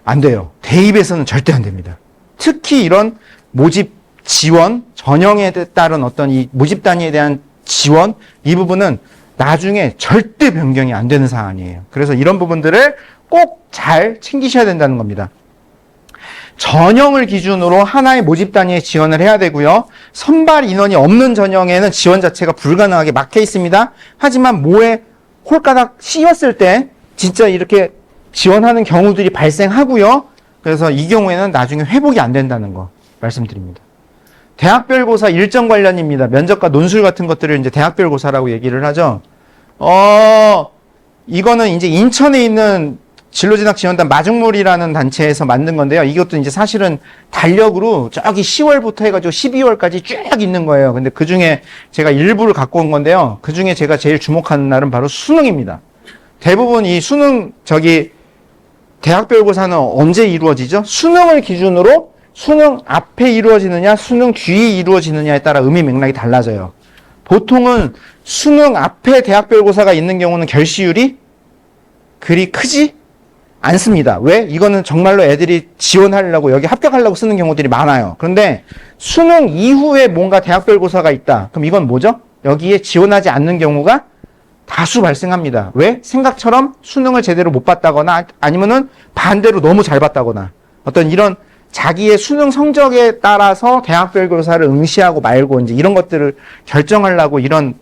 안 돼요. 대입에서는 절대 안 됩니다. 특히 이런 모집 지원, 전형에 따른 어떤 이 모집 단위에 대한 지원, 이 부분은 나중에 절대 변경이 안 되는 사안이에요. 그래서 이런 부분들을 꼭 잘 챙기셔야 된다는 겁니다. 전형을 기준으로 하나의 모집 단위에 지원을 해야 되고요. 선발 인원이 없는 전형에는 지원 자체가 불가능하게 막혀 있습니다. 하지만 모에 홀가닥 씌웠을 때 진짜 이렇게 지원하는 경우들이 발생하고요. 그래서 이 경우에는 나중에 회복이 안 된다는 거 말씀드립니다. 대학별고사 일정 관련입니다. 면접과 논술 같은 것들을 이제 대학별고사라고 얘기를 하죠. 이거는 이제 인천에 있는 진로진학지원단 마중물이라는 단체에서 만든 건데요. 이것도 이제 사실은 달력으로 저기 10월부터 해가지고 12월까지 쭉 있는 거예요. 근데 그 중에 제가 일부를 갖고 온 건데요. 그 중에 제가 제일 주목하는 날은 바로 수능입니다. 대부분 이 수능, 대학별고사는 언제 이루어지죠? 수능을 기준으로 수능 앞에 이루어지느냐, 수능 뒤에 이루어지느냐에 따라 의미 맥락이 달라져요. 보통은 수능 앞에 대학별고사가 있는 경우는 결시율이 그리 크지 않습니다. 왜? 이거는 정말로 애들이 지원하려고 여기 합격하려고 쓰는 경우들이 많아요. 그런데 수능 이후에 뭔가 대학별고사가 있다. 그럼 이건 뭐죠? 여기에 지원하지 않는 경우가 다수 발생합니다. 왜? 생각처럼 수능을 제대로 못 봤다거나 아니면은 반대로 너무 잘 봤다거나 어떤 이런 자기의 수능 성적에 따라서 대학별고사를 응시하고 말고 이제 이런 것들을 결정하려고 이런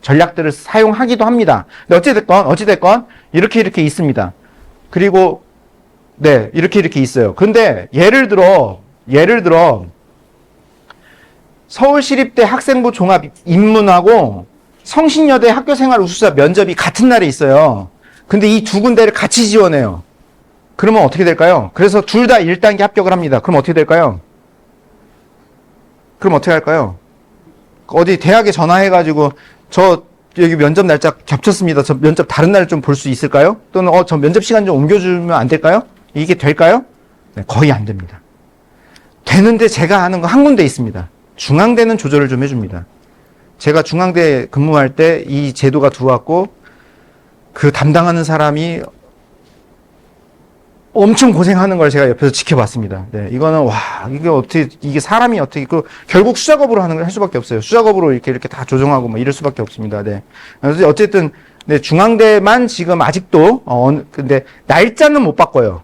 전략들을 사용하기도 합니다. 근데 어찌됐건 이렇게 있습니다. 그리고 이렇게 있어요. 근데 예를 들어 서울시립대 학생부 종합 입문하고 성신여대 학교생활 우수자 면접이 같은 날에 있어요. 근데 이 두 군데를 같이 지원해요. 그러면 어떻게 될까요? 그래서 둘 다 1단계 합격을 합니다. 그럼 어떻게 될까요? 그럼 어떻게 할까요? 어디 대학에 전화해가지고 저 여기 면접 날짜 겹쳤습니다. 저 면접 다른 날 좀 볼 수 있을까요? 또는 저 면접 시간 좀 옮겨주면 안 될까요? 이게 될까요? 네, 거의 안 됩니다. 되는데 제가 하는 거 한 군데 있습니다. 중앙대는 조절을 좀 해줍니다. 제가 중앙대 근무할 때 이 제도가 들어왔고 그 담당하는 사람이 엄청 고생하는 걸 제가 옆에서 지켜봤습니다. 네, 이거는 와, 이게 어떻게, 이게 사람이 어떻게, 결국 수작업으로 하는 걸 할 수밖에 없어요. 수작업으로 이렇게 다 조정하고 뭐 이럴 수밖에 없습니다. 네. 그래서 어쨌든, 네, 중앙대만 지금 아직도, 근데 날짜는 못 바꿔요.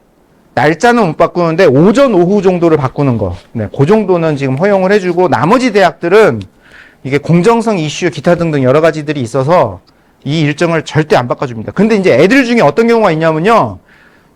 날짜는 못 바꾸는데 오전, 오후 정도를 바꾸는 거. 네, 그 정도는 지금 허용을 해주고 나머지 대학들은 이게 공정성 이슈, 기타 등등 여러 가지들이 있어서 이 일정을 절대 안 바꿔줍니다. 근데 이제 애들 중에 어떤 경우가 있냐면요.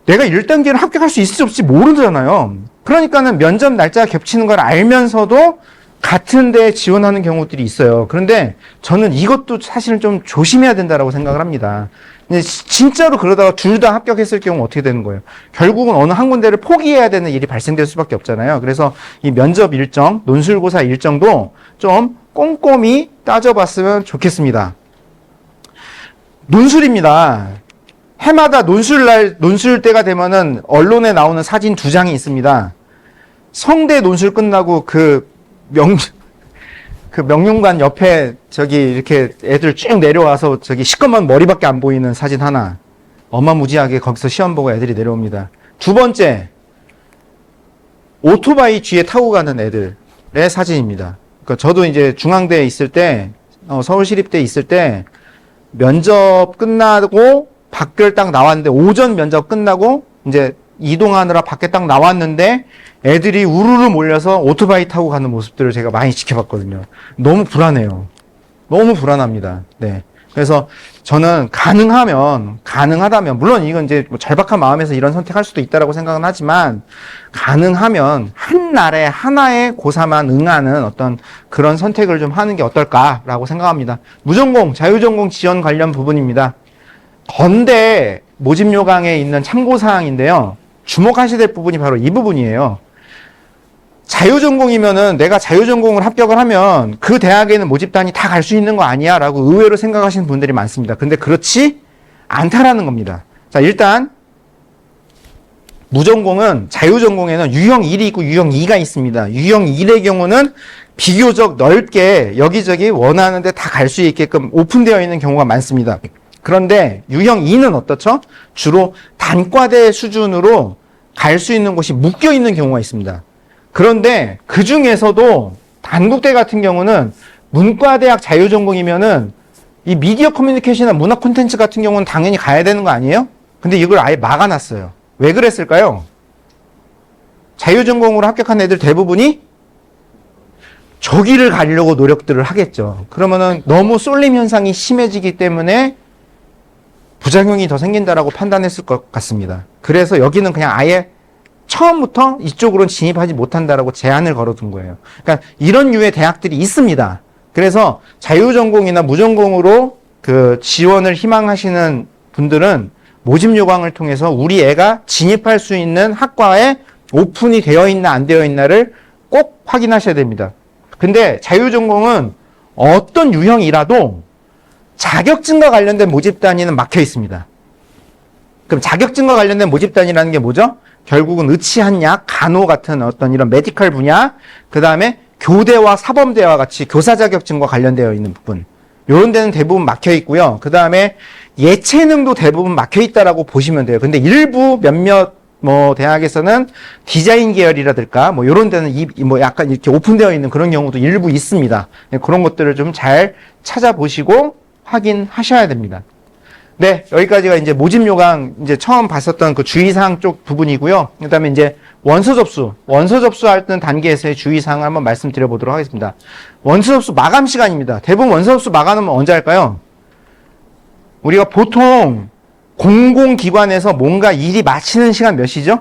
내가 1단계를 합격할 수 있을지 없을지 모르잖아요. 그러니까는 면접 날짜가 겹치는 걸 알면서도 같은 데에 지원하는 경우들이 있어요. 그런데 저는 이것도 사실은 좀 조심해야 된다라고 생각을 합니다. 근데 진짜로 그러다가 둘 다 합격했을 경우 어떻게 되는 거예요? 결국은 어느 한 군데를 포기해야 되는 일이 발생될 수밖에 없잖아요. 그래서 이 면접 일정, 논술고사 일정도 좀 꼼꼼히 따져봤으면 좋겠습니다. 논술입니다. 해마다 논술 때가 되면은 언론에 나오는 사진 2장이 있습니다. 성대 논술 끝나고 그 명륜관 옆에 저기 이렇게 애들 쭉 내려와서 저기 시커먼 머리밖에 안 보이는 사진 하나. 어마무지하게 거기서 시험 보고 애들이 내려옵니다. 두 번째, 오토바이 뒤에 타고 가는 애들의 사진입니다. 그러니까 저도 이제 중앙대에 있을 때, 서울시립대에 있을 때 면접 끝나고 밖을 딱 나왔는데 오전 면접 끝나고 이제 이동하느라 밖에 딱 나왔는데 애들이 우르르 몰려서 오토바이 타고 가는 모습들을 제가 많이 지켜봤거든요. 너무 불안해요. 너무 불안합니다. 네. 그래서 저는 가능하다면, 물론 이건 이제 뭐 절박한 마음에서 이런 선택할 수도 있다라고 생각은 하지만, 가능하면 한 날에 하나의 고사만 응하는 어떤 그런 선택을 좀 하는 게 어떨까라고 생각합니다. 무전공, 자유전공 지원 관련 부분입니다. 건대 모집 요강에 있는 참고사항인데요. 주목하셔야 될 부분이 바로 이 부분이에요. 자유전공이면은 내가 자유전공을 합격을 하면 그 대학에는 모집단이 다 갈 수 있는 거 아니야? 라고 의외로 생각하시는 분들이 많습니다. 근데 그렇지 않다라는 겁니다. 자, 일단 무전공은 자유전공에는 유형 1이 있고 유형 2가 있습니다. 유형 1의 경우는 비교적 넓게 여기저기 원하는데 다 갈 수 있게끔 오픈되어 있는 경우가 많습니다. 그런데 유형 2는 어떻죠? 주로 단과대 수준으로 갈 수 있는 곳이 묶여 있는 경우가 있습니다. 그런데 그 중에서도 단국대 같은 경우는 문과대학 자유전공이면은 이 미디어 커뮤니케이션이나 문화 콘텐츠 같은 경우는 당연히 가야 되는 거 아니에요? 근데 이걸 아예 막아놨어요. 왜 그랬을까요? 자유전공으로 합격한 애들 대부분이 저기를 가려고 노력들을 하겠죠. 그러면은 너무 쏠림 현상이 심해지기 때문에 부작용이 더 생긴다라고 판단했을 것 같습니다. 그래서 여기는 그냥 아예 처음부터 이쪽으로는 진입하지 못한다라고 제한을 걸어둔 거예요. 그러니까 이런 류의 대학들이 있습니다. 그래서 자유전공이나 무전공으로 그 지원을 희망하시는 분들은 모집 요강을 통해서 우리 애가 진입할 수 있는 학과에 오픈이 되어 있나 안 되어 있나를 꼭 확인하셔야 됩니다. 근데 자유전공은 어떤 유형이라도 자격증과 관련된 모집단위는 막혀 있습니다. 그럼 자격증과 관련된 모집단이라는 게 뭐죠? 결국은 의치한약, 간호 같은 어떤 이런 메디컬 분야, 그 다음에 교대와 사범대와 같이 교사 자격증과 관련되어 있는 부분. 이런 데는 대부분 막혀 있고요. 그 다음에 예체능도 대부분 막혀 있다라고 보시면 돼요. 근데 일부 몇몇 대학에서는 디자인 계열이라든가 이런 데는 약간 이렇게 오픈되어 있는 그런 경우도 일부 있습니다. 그런 것들을 좀 잘 찾아보시고 확인하셔야 됩니다. 네, 여기까지가 이제 모집 요강 이제 처음 봤었던 그 주의사항 쪽 부분이고요. 그다음에 이제 원서 접수할 때 단계에서의 주의사항을 한번 말씀드려 보도록 하겠습니다. 원서 접수 마감 시간입니다. 대부분 원서 접수 마감은 언제 할까요? 우리가 보통 공공기관에서 뭔가 일이 마치는 시간 몇 시죠?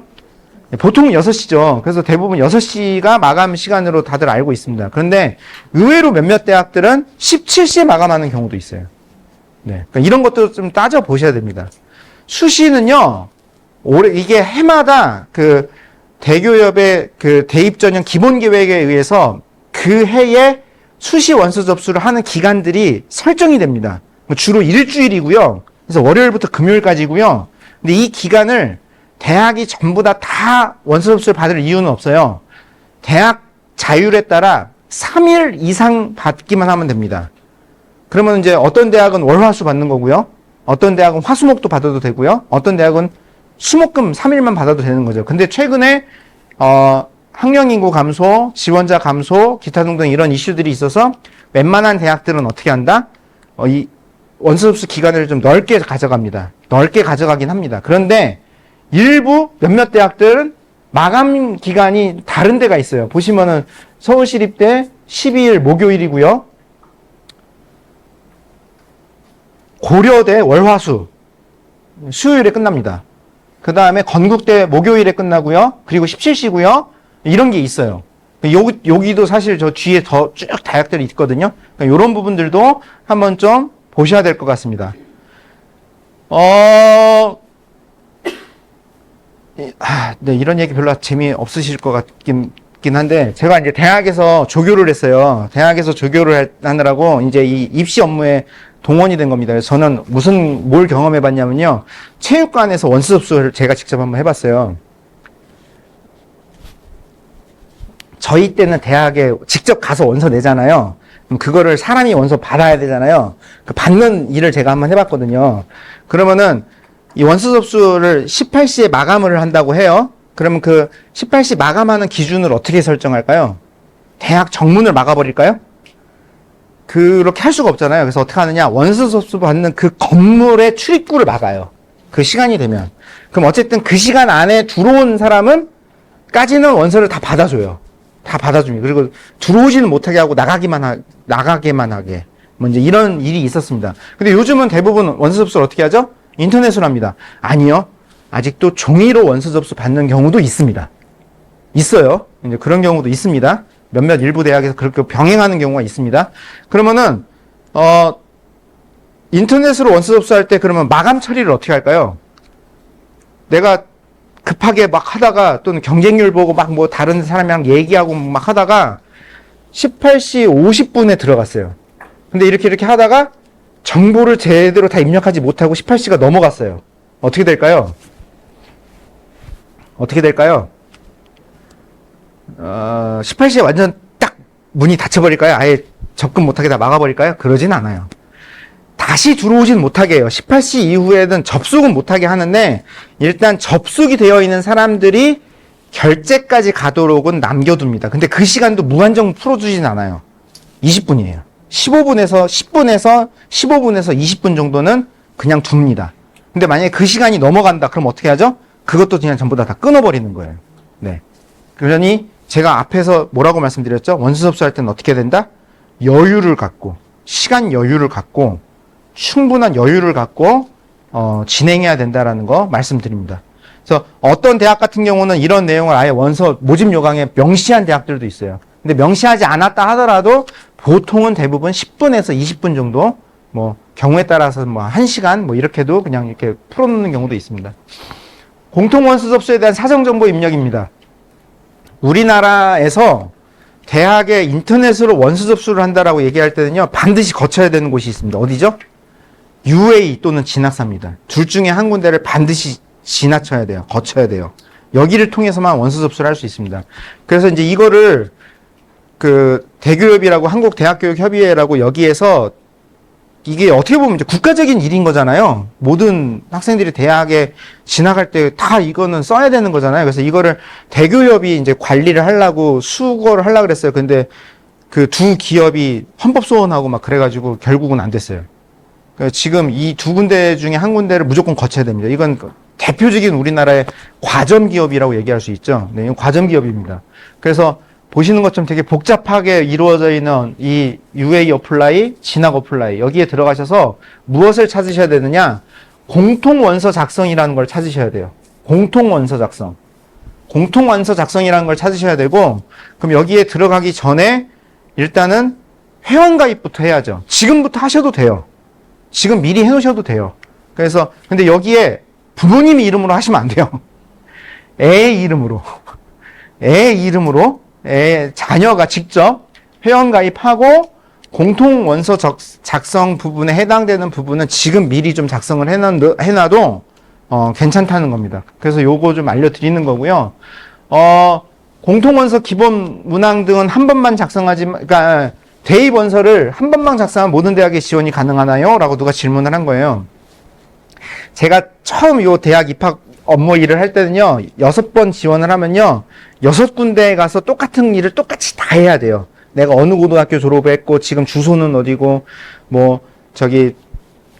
보통은 6시죠. 그래서 대부분 6시가 마감 시간으로 다들 알고 있습니다. 그런데 의외로 몇몇 대학들은 17시에 마감하는 경우도 있어요. 네. 그러니까 이런 것도 좀 따져보셔야 됩니다. 수시는요, 이게 해마다 그 대교협의 그 대입 전형 기본 계획에 의해서 그 해에 수시 원서 접수를 하는 기간들이 설정이 됩니다. 주로 일주일이고요. 그래서 월요일부터 금요일까지고요. 근데 이 기간을 대학이 전부 다 원서 접수를 받을 이유는 없어요. 대학 자율에 따라 3일 이상 받기만 하면 됩니다. 그러면 이제 어떤 대학은 월화수 받는 거고요. 어떤 대학은 화수목도 받아도 되고요. 어떤 대학은 수목금 3일만 받아도 되는 거죠. 근데 최근에 학령 인구 감소, 지원자 감소, 기타 등등 이런 이슈들이 있어서 웬만한 대학들은 어떻게 한다? 이 원서 접수 기간을 좀 넓게 가져갑니다. 넓게 가져가긴 합니다. 그런데 일부 몇몇 대학들은 마감 기간이 다른 데가 있어요. 보시면은 서울시립대 12일 목요일이고요. 고려대 월화수 수요일에 끝납니다. 그 다음에 건국대 목요일에 끝나고요. 그리고 17시고요. 이런 게 있어요. 여기도 사실 저 뒤에 더 쭉 대학들이 있거든요. 그러니까 이런 부분들도 한번 좀 보셔야 될 것 같습니다. 네, 이런 얘기 별로 재미없으실 것 같긴 한데, 제가 이제 대학에서 조교를 했어요. 대학에서 조교를 하느라고 이제 이 입시 업무에 동원이 된 겁니다. 그래서 저는 뭘 경험해 봤냐면요. 체육관에서 원서 접수를 제가 직접 한번 해봤어요. 저희 때는 대학에 직접 가서 원서 내잖아요. 그럼 그거를 사람이 원서 받아야 되잖아요. 그 받는 일을 제가 한번 해봤거든요. 그러면은 이 원서 접수를 18시에 마감을 한다고 해요. 그러면 그 18시 마감하는 기준을 어떻게 설정할까요? 대학 정문을 막아버릴까요? 그렇게 할 수가 없잖아요. 그래서 어떻게 하느냐? 원서 접수 받는 그 건물의 출입구를 막아요. 그 시간이 되면. 그럼 어쨌든 그 시간 안에 들어온 사람은 까지는 원서를 다 받아줘요. 다 받아줍니다. 그리고 들어오지는 못하게 하고 나가게만 하게. 뭐 이제 이런 일이 있었습니다. 근데 요즘은 대부분 원서 접수를 어떻게 하죠? 인터넷으로 합니다. 아니요. 아직도 종이로 원서 접수 받는 경우도 있습니다. 있어요. 이제 그런 경우도 있습니다. 몇몇 일부 대학에서 그렇게 병행하는 경우가 있습니다. 그러면은, 인터넷으로 원서 접수할 때 그러면 마감 처리를 어떻게 할까요? 내가 급하게 막 하다가 또는 경쟁률 보고 막 뭐 다른 사람이랑 얘기하고 막 하다가 18시 50분에 들어갔어요. 근데 이렇게 하다가 정보를 제대로 다 입력하지 못하고 18시가 넘어갔어요. 어떻게 될까요? 18시에 완전 딱 문이 닫혀버릴까요? 아예 접근 못하게 다 막아버릴까요? 그러진 않아요. 다시 들어오진 못하게 해요. 18시 이후에는 접속은 못하게 하는데 일단 접속이 되어 있는 사람들이 결제까지 가도록은 남겨둡니다. 근데 그 시간도 무한정 풀어주진 않아요. 20분이에요. 10분에서 20분 정도는 그냥 둡니다. 근데 만약에 그 시간이 넘어간다. 그럼 어떻게 하죠? 그것도 그냥 전부 다 끊어버리는 거예요. 네. 그러니 제가 앞에서 뭐라고 말씀드렸죠? 원서 접수할 때는 어떻게 된다? 여유를 갖고, 시간 여유를 갖고, 충분한 여유를 갖고 진행해야 된다라는 거 말씀드립니다. 그래서 어떤 대학 같은 경우는 이런 내용을 아예 원서 모집 요강에 명시한 대학들도 있어요. 근데 명시하지 않았다 하더라도 보통은 대부분 10분에서 20분 정도, 뭐 경우에 따라서 뭐 1시간 뭐 이렇게도 그냥 이렇게 풀어놓는 경우도 있습니다. 공통 원서 접수에 대한 사정 정보 입력입니다. 우리나라에서 대학에 인터넷으로 원서 접수를 한다라고 얘기할 때는요, 반드시 거쳐야 되는 곳이 있습니다. 어디죠? UA 또는 진학사입니다. 둘 중에 한 군데를 반드시 지나쳐야 돼요. 거쳐야 돼요. 여기를 통해서만 원서 접수를 할 수 있습니다. 그래서 이제 이거를 그 대교협이라고 한국대학교육협의회라고 여기에서 이게 어떻게 보면 이제 국가적인 일인 거잖아요. 모든 학생들이 대학에 진학할 때 다 이거는 써야 되는 거잖아요. 그래서 이거를 대교협이 이제 관리를 하려고 수거를 하려고 그랬어요. 근데 그 두 기업이 헌법소원하고 막 그래가지고 결국은 안 됐어요. 그러니까 지금 이 두 군데 중에 한 군데를 무조건 거쳐야 됩니다. 이건 대표적인 우리나라의 과점 기업이라고 얘기할 수 있죠. 네, 이건 과점 기업입니다. 그래서 보시는 것처럼 되게 복잡하게 이루어져 있는 이 UA 어플라이, 진학 어플라이 여기에 들어가셔서 무엇을 찾으셔야 되느냐? 공통 원서 작성이라는 걸 찾으셔야 돼요. 공통 원서 작성. 공통 원서 작성이라는 걸 찾으셔야 되고, 그럼 여기에 들어가기 전에 일단은 회원 가입부터 해야죠. 지금부터 하셔도 돼요. 지금 미리 해놓으셔도 돼요. 그래서 근데 여기에 부모님 이름으로 하시면 안 돼요. 애 이름으로. 자녀가 직접 회원 가입하고 공통 원서 작성 부분에 해당되는 부분은 지금 미리 좀 작성을 해놔도 괜찮다는 겁니다. 그래서 요거 좀 알려드리는 거고요. 공통 원서 기본 문항 등은 한 번만 작성하지만, 그러니까 대입 원서를 한 번만 작성하면 모든 대학에 지원이 가능하나요? 라고 누가 질문을 한 거예요. 제가 처음 요 대학 업무 일을 할 때는요, 6번 지원을 하면요, 6군데에 가서 똑같은 일을 똑같이 다 해야 돼요. 내가 어느 고등학교 졸업했고, 지금 주소는 어디고, 뭐,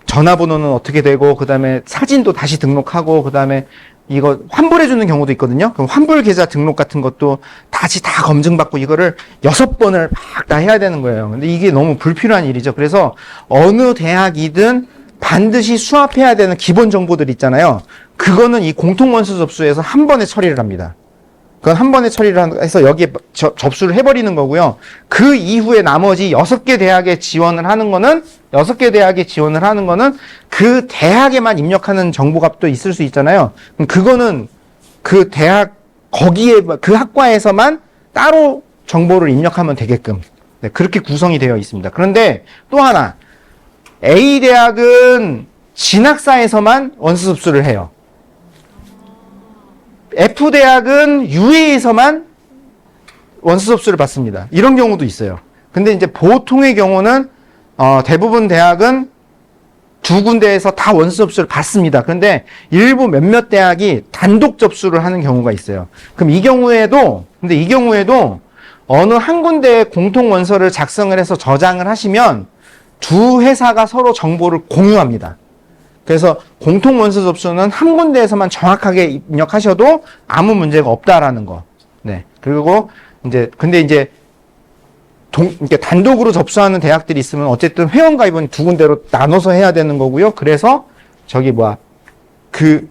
전화번호는 어떻게 되고, 그 다음에 사진도 다시 등록하고, 그 다음에 이거 환불해주는 경우도 있거든요. 그럼 환불 계좌 등록 같은 것도 다시 다 검증받고, 이거를 6번을 막 다 해야 되는 거예요. 근데 이게 너무 불필요한 일이죠. 그래서 어느 대학이든 반드시 수합해야 되는 기본 정보들 있잖아요. 그거는 이 공통원서 접수에서 한 번에 처리를 합니다. 그건 한 번에 처리를 해서 여기에 접수를 해버리는 거고요. 그 이후에 나머지 6개 대학에 지원을 하는 거는, 6개 대학에 지원을 하는 거는 그 대학에만 입력하는 정보값도 있을 수 있잖아요. 그럼 그거는 그 대학, 거기에, 그 학과에서만 따로 정보를 입력하면 되게끔. 네, 그렇게 구성이 되어 있습니다. 그런데 또 하나, A 대학은 진학사에서만 원서 접수를 해요. F 대학은 UA에서만 원서 접수를 받습니다. 이런 경우도 있어요. 근데 이제 보통의 경우는 대부분 대학은 2군데에서 다 원서 접수를 받습니다. 그런데 일부 몇몇 대학이 단독 접수를 하는 경우가 있어요. 그럼 이 경우에도 어느 한 군데에 공통 원서를 작성을 해서 저장을 하시면 두 회사가 서로 정보를 공유합니다. 그래서 공통 원서 접수는 한 군데에서만 정확하게 입력하셔도 아무 문제가 없다라는 거. 네. 그리고 근데 이렇게 단독으로 접수하는 대학들이 있으면 어쨌든 회원 가입은 2군데로 나눠서 해야 되는 거고요. 그래서 그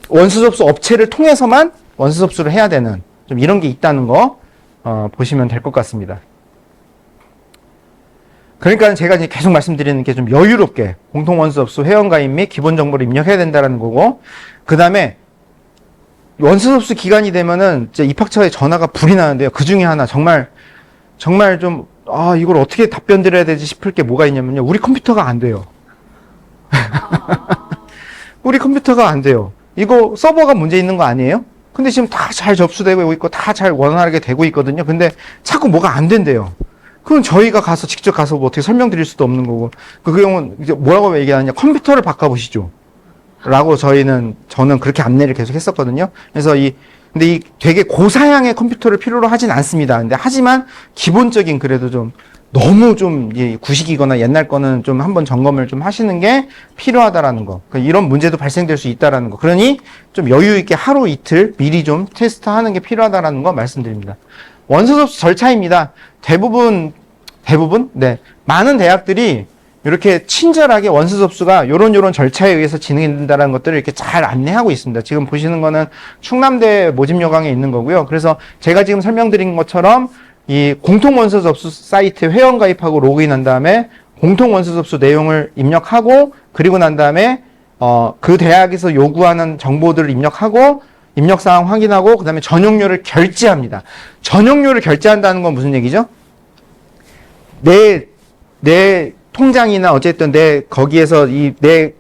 원서 접수 업체를 통해서만 원서 접수를 해야 되는 좀 이런 게 있다는 거 보시면 될 것 같습니다. 그러니까 제가 이제 계속 말씀드리는 게 좀 여유롭게 공통 원서 접수 회원 가입 및 기본 정보를 입력해야 된다는 거고, 그 다음에 원서 접수 기간이 되면은 이제 입학처에 전화가 불이 나는데요. 그 중에 하나 정말 좀 이걸 어떻게 답변 드려야 되지 싶을 게 뭐가 있냐면요. 우리 컴퓨터가 안 돼요. 우리 컴퓨터가 안 돼요. 이거 서버가 문제 있는 거 아니에요? 근데 지금 다 잘 접수되고 있고 다 잘 원활하게 되고 있거든요. 근데 자꾸 뭐가 안 된대요. 그럼 저희가 직접 가서 뭐 어떻게 설명드릴 수도 없는 거고, 그 경우는 이제 뭐라고 얘기하느냐, 컴퓨터를 바꿔보시죠. 라고 저는 그렇게 안내를 계속 했었거든요. 그래서 근데 되게 고사양의 컴퓨터를 필요로 하진 않습니다. 근데 하지만 기본적인 그래도 좀 너무 좀 구식이거나 옛날 거는 좀 한번 점검을 좀 하시는 게 필요하다라는 거. 이런 문제도 발생될 수 있다라는 거. 그러니 좀 여유 있게 하루 이틀 미리 좀 테스트하는 게 필요하다라는 거 말씀드립니다. 원서 접수 절차입니다. 대부분, 네. 많은 대학들이 이렇게 친절하게 원서 접수가 요런 절차에 의해서 진행된다는 것들을 이렇게 잘 안내하고 있습니다. 지금 보시는 거는 충남대 모집여강에 있는 거고요. 그래서 제가 지금 설명드린 것처럼 이 공통 원서 접수 사이트 회원 가입하고 로그인한 다음에 공통 원서 접수 내용을 입력하고, 그리고 난 다음에 그 대학에서 요구하는 정보들을 입력하고, 입력사항 확인하고, 그 다음에 전용료를 결제합니다. 전용료를 결제한다는 건 무슨 얘기죠? 내 통장이나 어쨌든 거기에서 내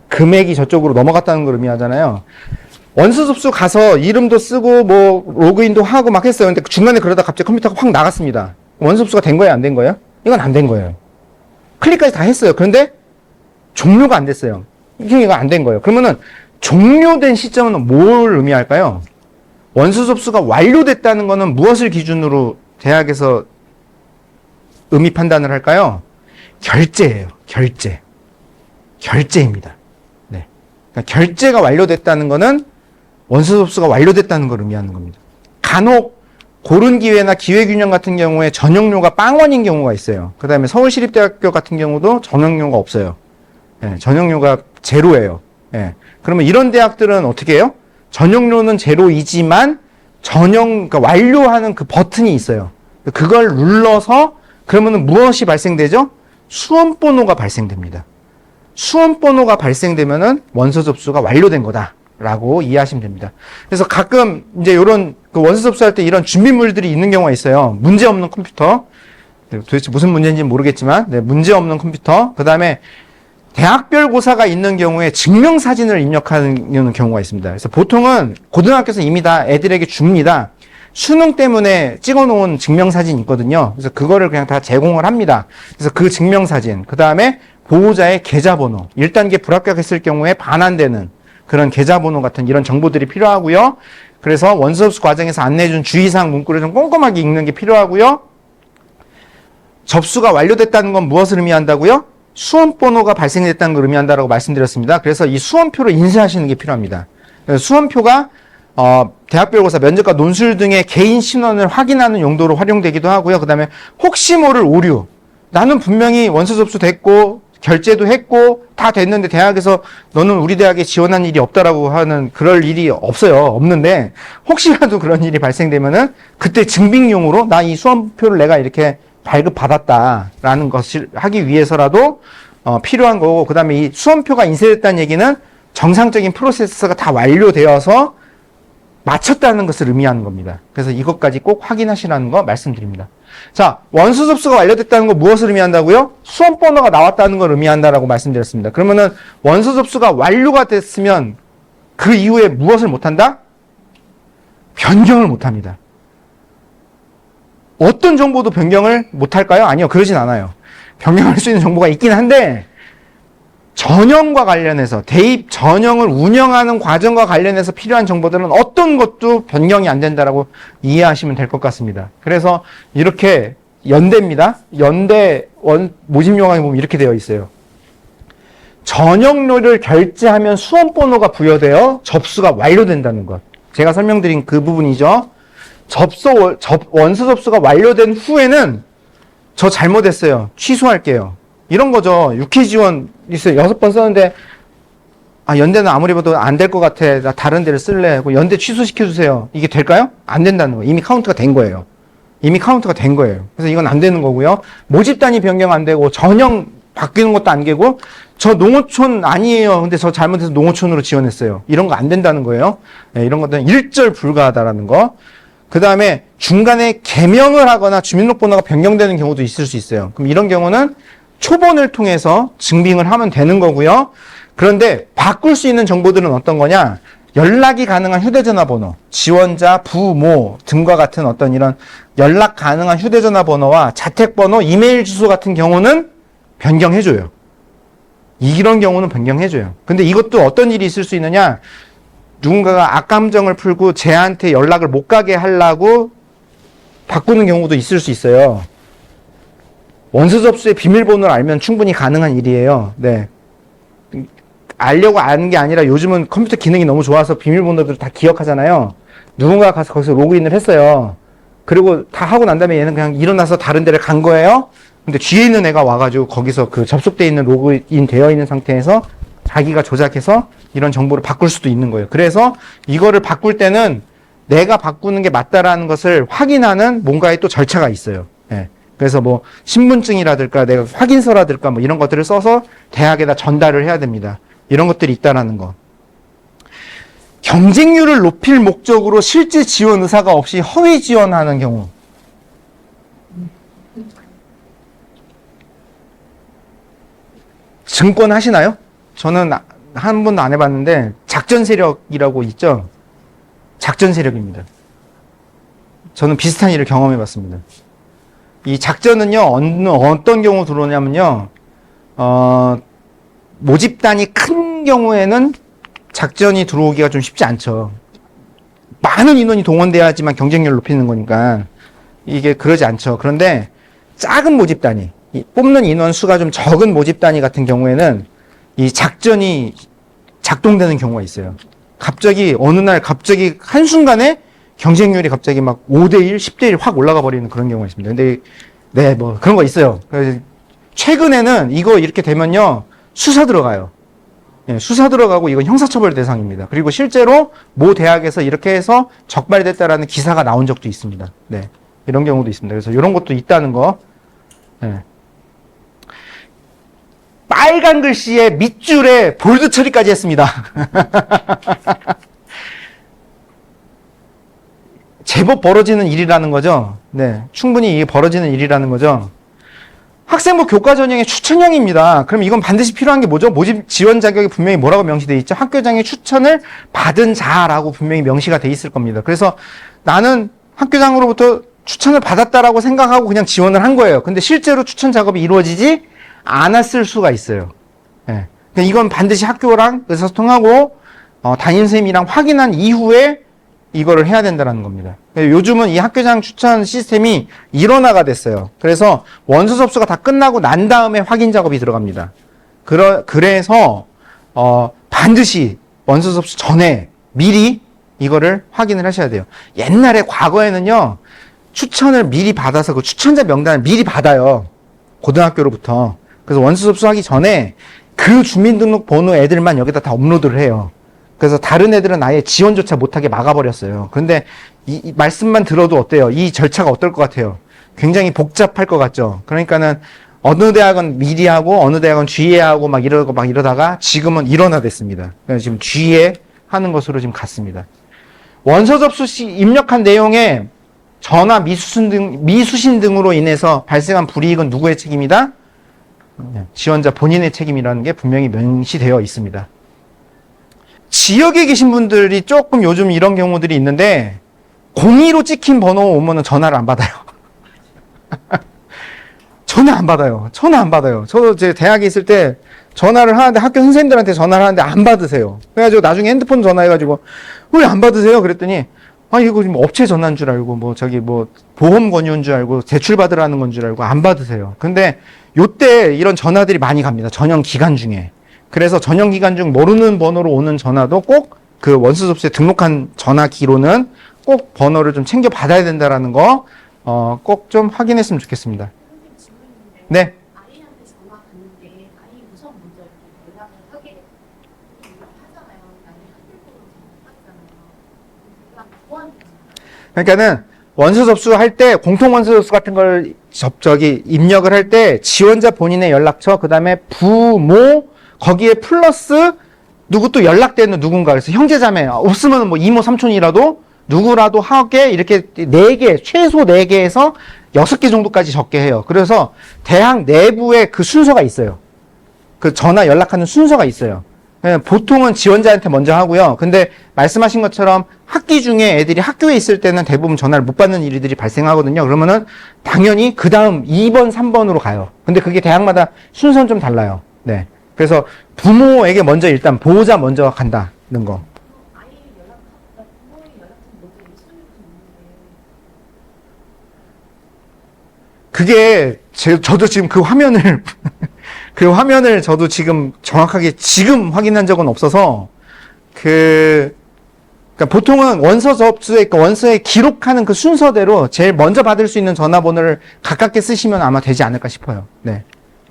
금액이 저쪽으로 넘어갔다는 걸 의미하잖아요. 원서 접수 가서 이름도 쓰고 뭐 로그인도 하고 막 했어요. 근데 중간에 그러다 갑자기 컴퓨터가 확 나갔습니다. 원서 접수가 된 거예요? 안 된 거예요? 이건 안 된 거예요. 클릭까지 다 했어요. 그런데 종료가 안 됐어요. 이거 안 된 거예요. 그러면은 종료된 시점은 뭘 의미할까요? 원서 접수가 완료됐다는 것은 무엇을 기준으로 대학에서 의미 판단을 할까요? 결제예요. 결제입니다. 네. 그러니까 결제가 완료됐다는 것은 원서 접수가 완료됐다는 걸 의미하는 겁니다. 간혹 고른 기회나 기회균형 같은 경우에 전용료가 빵원인 경우가 있어요. 그 다음에 서울시립대학교 같은 경우도 전용료가 없어요. 네, 전용료가 제로예요. 네. 그러면 이런 대학들은 어떻게 해요? 전용료는 제로이지만 그러니까 완료하는 그 버튼이 있어요. 그걸 눌러서 그러면은 무엇이 발생되죠? 수험번호가 발생됩니다. 수험번호가 발생되면은 원서 접수가 완료된 거다라고 이해하시면 됩니다. 그래서 가끔 이제 이런 원서 접수할 때 이런 준비물들이 있는 경우가 있어요. 문제 없는 컴퓨터. 도대체 무슨 문제인지는 모르겠지만, 네, 문제 없는 컴퓨터. 그 다음에 대학별 고사가 있는 경우에 증명사진을 입력하는 경우가 있습니다. 그래서 보통은 고등학교에서 이미 다 애들에게 줍니다. 수능 때문에 찍어놓은 증명사진이 있거든요. 그래서 그거를 그냥 다 제공을 합니다. 그래서 그 증명사진, 그 다음에 보호자의 계좌번호, 1단계 불합격했을 경우에 반환되는 그런 계좌번호 같은 이런 정보들이 필요하고요. 그래서 원서 접수 과정에서 안내해준 주의사항 문구를 좀 꼼꼼하게 읽는 게 필요하고요. 접수가 완료됐다는 건 무엇을 의미한다고요? 수험번호가 발생됐다는 걸 의미한다라고 말씀드렸습니다. 그래서 이 수험표를 인쇄하시는 게 필요합니다. 수험표가 대학별고사, 면접과 논술 등의 개인 신원을 확인하는 용도로 활용되기도 하고요. 그 다음에 혹시 모를 오류. 나는 분명히 원서 접수됐고 결제도 했고 다 됐는데 대학에서 너는 우리 대학에 지원한 일이 없다라고 하는 그럴 일이 없어요. 없는데 혹시라도 그런 일이 발생되면은 그때 증빙용으로 나 이 수험표를 내가 이렇게 발급받았다라는 것을 하기 위해서라도 필요한 거고, 그 다음에 이 수험표가 인쇄됐다는 얘기는 정상적인 프로세스가 다 완료되어서 마쳤다는 것을 의미하는 겁니다. 그래서 이것까지 꼭 확인하시라는 거 말씀드립니다. 자, 원서 접수가 완료됐다는 거 무엇을 의미한다고요? 수험번호가 나왔다는 걸 의미한다라고 말씀드렸습니다. 그러면은 원서 접수가 완료가 됐으면 그 이후에 무엇을 못한다? 변경을 못합니다. 어떤 정보도 변경을 못할까요? 아니요, 그러진 않아요. 변경할 수 있는 정보가 있긴 한데 전형과 관련해서 대입 전형을 운영하는 과정과 관련해서 필요한 정보들은 어떤 것도 변경이 안 된다라고 이해하시면 될 것 같습니다. 그래서 이렇게 연대입니다. 연대 모집 요강에 보면 이렇게 되어 있어요. 전형료를 결제하면 수험번호가 부여되어 접수가 완료된다는 것. 제가 설명드린 그 부분이죠. 원서 접수가 완료된 후에는 저 잘못했어요. 취소할게요. 이런 거죠. 6회 지원 있어요. 6번 썼는데 연대는 아무리 봐도 안 될 것 같아. 나 다른 데를 쓸래. 연대 취소시켜주세요. 이게 될까요? 안 된다는 거예요. 이미 카운트가 된 거예요. 이미 카운트가 된 거예요. 그래서 이건 안 되는 거고요. 모집 단위 변경 안 되고 전형 바뀌는 것도 안 되고 저 농어촌 아니에요. 근데 저 잘못해서 농어촌으로 지원했어요. 이런 거 안 된다는 거예요. 네, 이런 것들은 일절 불가하다라는 거. 그 다음에 중간에 개명을 하거나 주민등록번호가 변경되는 경우도 있을 수 있어요. 그럼 이런 경우는 초본을 통해서 증빙을 하면 되는 거고요. 그런데 바꿀 수 있는 정보들은 어떤 거냐? 연락이 가능한 휴대전화 번호, 지원자, 부모 등과 같은 어떤 이런 연락 가능한 휴대전화 번호와 자택번호, 이메일 주소 같은 경우는 변경해줘요. 이런 경우는 변경해줘요. 근데 이것도 어떤 일이 있을 수 있느냐? 누군가가 악감정을 풀고 쟤한테 연락을 못 가게 하려고 바꾸는 경우도 있을 수 있어요. 원서 접수의 비밀번호를 알면 충분히 가능한 일이에요. 네. 알려고 아는 게 아니라 요즘은 컴퓨터 기능이 너무 좋아서 비밀번호들을 다 기억하잖아요. 누군가가 가서 거기서 로그인을 했어요. 그리고 다 하고 난 다음에 얘는 그냥 일어나서 다른 데를 간 거예요. 근데 뒤에 있는 애가 와가지고 거기서 그 접속되어 있는 로그인 되어 있는 상태에서 자기가 조작해서 이런 정보를 바꿀 수도 있는 거예요. 그래서 이거를 바꿀 때는 내가 바꾸는 게 맞다라는 것을 확인하는 뭔가의 또 절차가 있어요. 예. 그래서 뭐 신분증이라든가 내가 확인서라든가 뭐 이런 것들을 써서 대학에다 전달을 해야 됩니다. 이런 것들이 있다라는 거. 경쟁률을 높일 목적으로 실제 지원 의사가 없이 허위 지원하는 경우. 증권 하시나요? 저는 한 번도 안 해봤는데 작전 세력이라고 있죠. 작전 세력입니다. 저는 비슷한 일을 경험해봤습니다. 이 작전은요 어떤 경우 들어오냐면요, 모집단이 큰 경우에는 작전이 들어오기가 좀 쉽지 않죠. 많은 인원이 동원돼야지만 경쟁률을 높이는 거니까 이게 그러지 않죠. 그런데 작은 모집단이, 뽑는 인원 수가 좀 적은 모집단위 같은 경우에는 이 작전이 작동되는 경우가 있어요. 갑자기 어느 날 갑자기 한순간에 경쟁률이 갑자기 막 5대1, 10대1 확 올라가 버리는 그런 경우가 있습니다. 근데 네, 뭐 그런 거 있어요. 최근에는 이거 이렇게 되면요 수사 들어가요. 예, 수사 들어가고 이건 형사처벌 대상입니다. 그리고 실제로 모 대학에서 이렇게 해서 적발됐다라는 기사가 나온 적도 있습니다. 네, 이런 경우도 있습니다. 그래서 이런 것도 있다는 거. 네. 빨간 글씨에 밑줄에 볼드 처리까지 했습니다. 제법 벌어지는 일이라는 거죠. 네, 충분히 이게 벌어지는 일이라는 거죠. 학생부 교과 전형의 추천형입니다. 그럼 이건 반드시 필요한 게 뭐죠? 모집 지원 자격이 분명히 뭐라고 명시되어 있죠? 학교장의 추천을 받은 자라고 분명히 명시가 돼 있을 겁니다. 그래서 나는 학교장으로부터 추천을 받았다라고 생각하고 그냥 지원을 한 거예요. 근데 실제로 추천 작업이 이루어지지 안 왔을 수가 있어요. 예. 그러니까 이건 반드시 학교랑 의사소통하고 담임선생님이랑 확인한 이후에 이거를 해야 된다는 겁니다. 요즘은 이 학교장 추천 시스템이 일원화가 됐어요. 그래서 원서 접수가 다 끝나고 난 다음에 확인 작업이 들어갑니다. 그래서 반드시 원서 접수 전에 미리 이거를 확인을 하셔야 돼요. 옛날에 과거에는요, 추천을 미리 받아서 그 추천자 명단을 미리 받아요. 고등학교로부터. 그래서 원서 접수하기 전에 그 주민등록 번호 애들만 여기다 다 업로드를 해요. 그래서 다른 애들은 아예 지원조차 못하게 막아버렸어요. 그런데 이 말씀만 들어도 어때요? 이 절차가 어떨 것 같아요? 굉장히 복잡할 것 같죠? 그러니까는 어느 대학은 미리 하고 어느 대학은 뒤에 하고 막 이러다가 지금은 일원화됐습니다. 그래서 지금 뒤에 하는 것으로 지금 갔습니다. 원서 접수 시 입력한 내용에 전화 미수신 등으로 인해서 발생한 불이익은 누구의 책임이다? 지원자 본인의 책임이라는 게 분명히 명시되어 있습니다. 지역에 계신 분들이 조금 요즘 이런 경우들이 있는데 02로 찍힌 번호 오면은 전화를 안 받아요. 전화 안 받아요. 저도 제 대학에 있을 때 전화를 하는데 학교 선생님들한테 전화를 하는데 안 받으세요. 그래가지고 나중에 핸드폰 전화해가지고 왜 안 받으세요? 그랬더니 이거 지금 업체 전화인 줄 알고 뭐 보험 권유인 줄 알고 대출 받으라는 건 줄 알고 안 받으세요. 근데 요때 이런 전화들이 많이 갑니다. 전형 기간 중에. 그래서 전형 기간 중 모르는 번호로 오는 전화도 꼭 그 원서 접수에 등록한 전화기로는 꼭 번호를 좀 챙겨 받아야 된다라는 거 꼭 좀 확인했으면 좋겠습니다. 네. 아이한테 전화 갔는데 아이 우선 먼저 이렇게 연락을 하게 하잖아요. 나는 학교로 전화하잖아요. 그러니까는 원서 접수할 때 공통 원서 접수 같은 걸 입력을 할 때 지원자 본인의 연락처, 그 다음에 부모, 거기에 플러스 누구 또 연락되는 누군가. 그래서 형제자매 없으면 뭐 이모 삼촌이라도 누구라도 하게 이렇게 4개, 최소 4개에서 6개 정도까지 적게 해요. 그래서 대학 내부에 그 순서가 있어요. 그 전화 연락하는 순서가 있어요. 보통은 지원자한테 먼저 하고요. 근데 말씀하신 것처럼 학기 중에 애들이 학교에 있을 때는 대부분 전화를 못 받는 일들이 발생하거든요. 그러면은 당연히 그 다음 2번, 3번으로 가요. 근데 그게 대학마다 순서는 좀 달라요. 네. 그래서 부모에게 먼저 일단 보호자 먼저 간다는 거. 아이 연락하고 부모의 연락처 먼저 일순위로 있는데 그게 저도 지금 그 화면을 그 화면을 저도 지금 정확하게 지금 확인한 적은 없어서 그러니까 보통은 원서 접수에 원서에 기록하는 그 순서대로 제일 먼저 받을 수 있는 전화번호를 가깝게 쓰시면 아마 되지 않을까 싶어요. 네.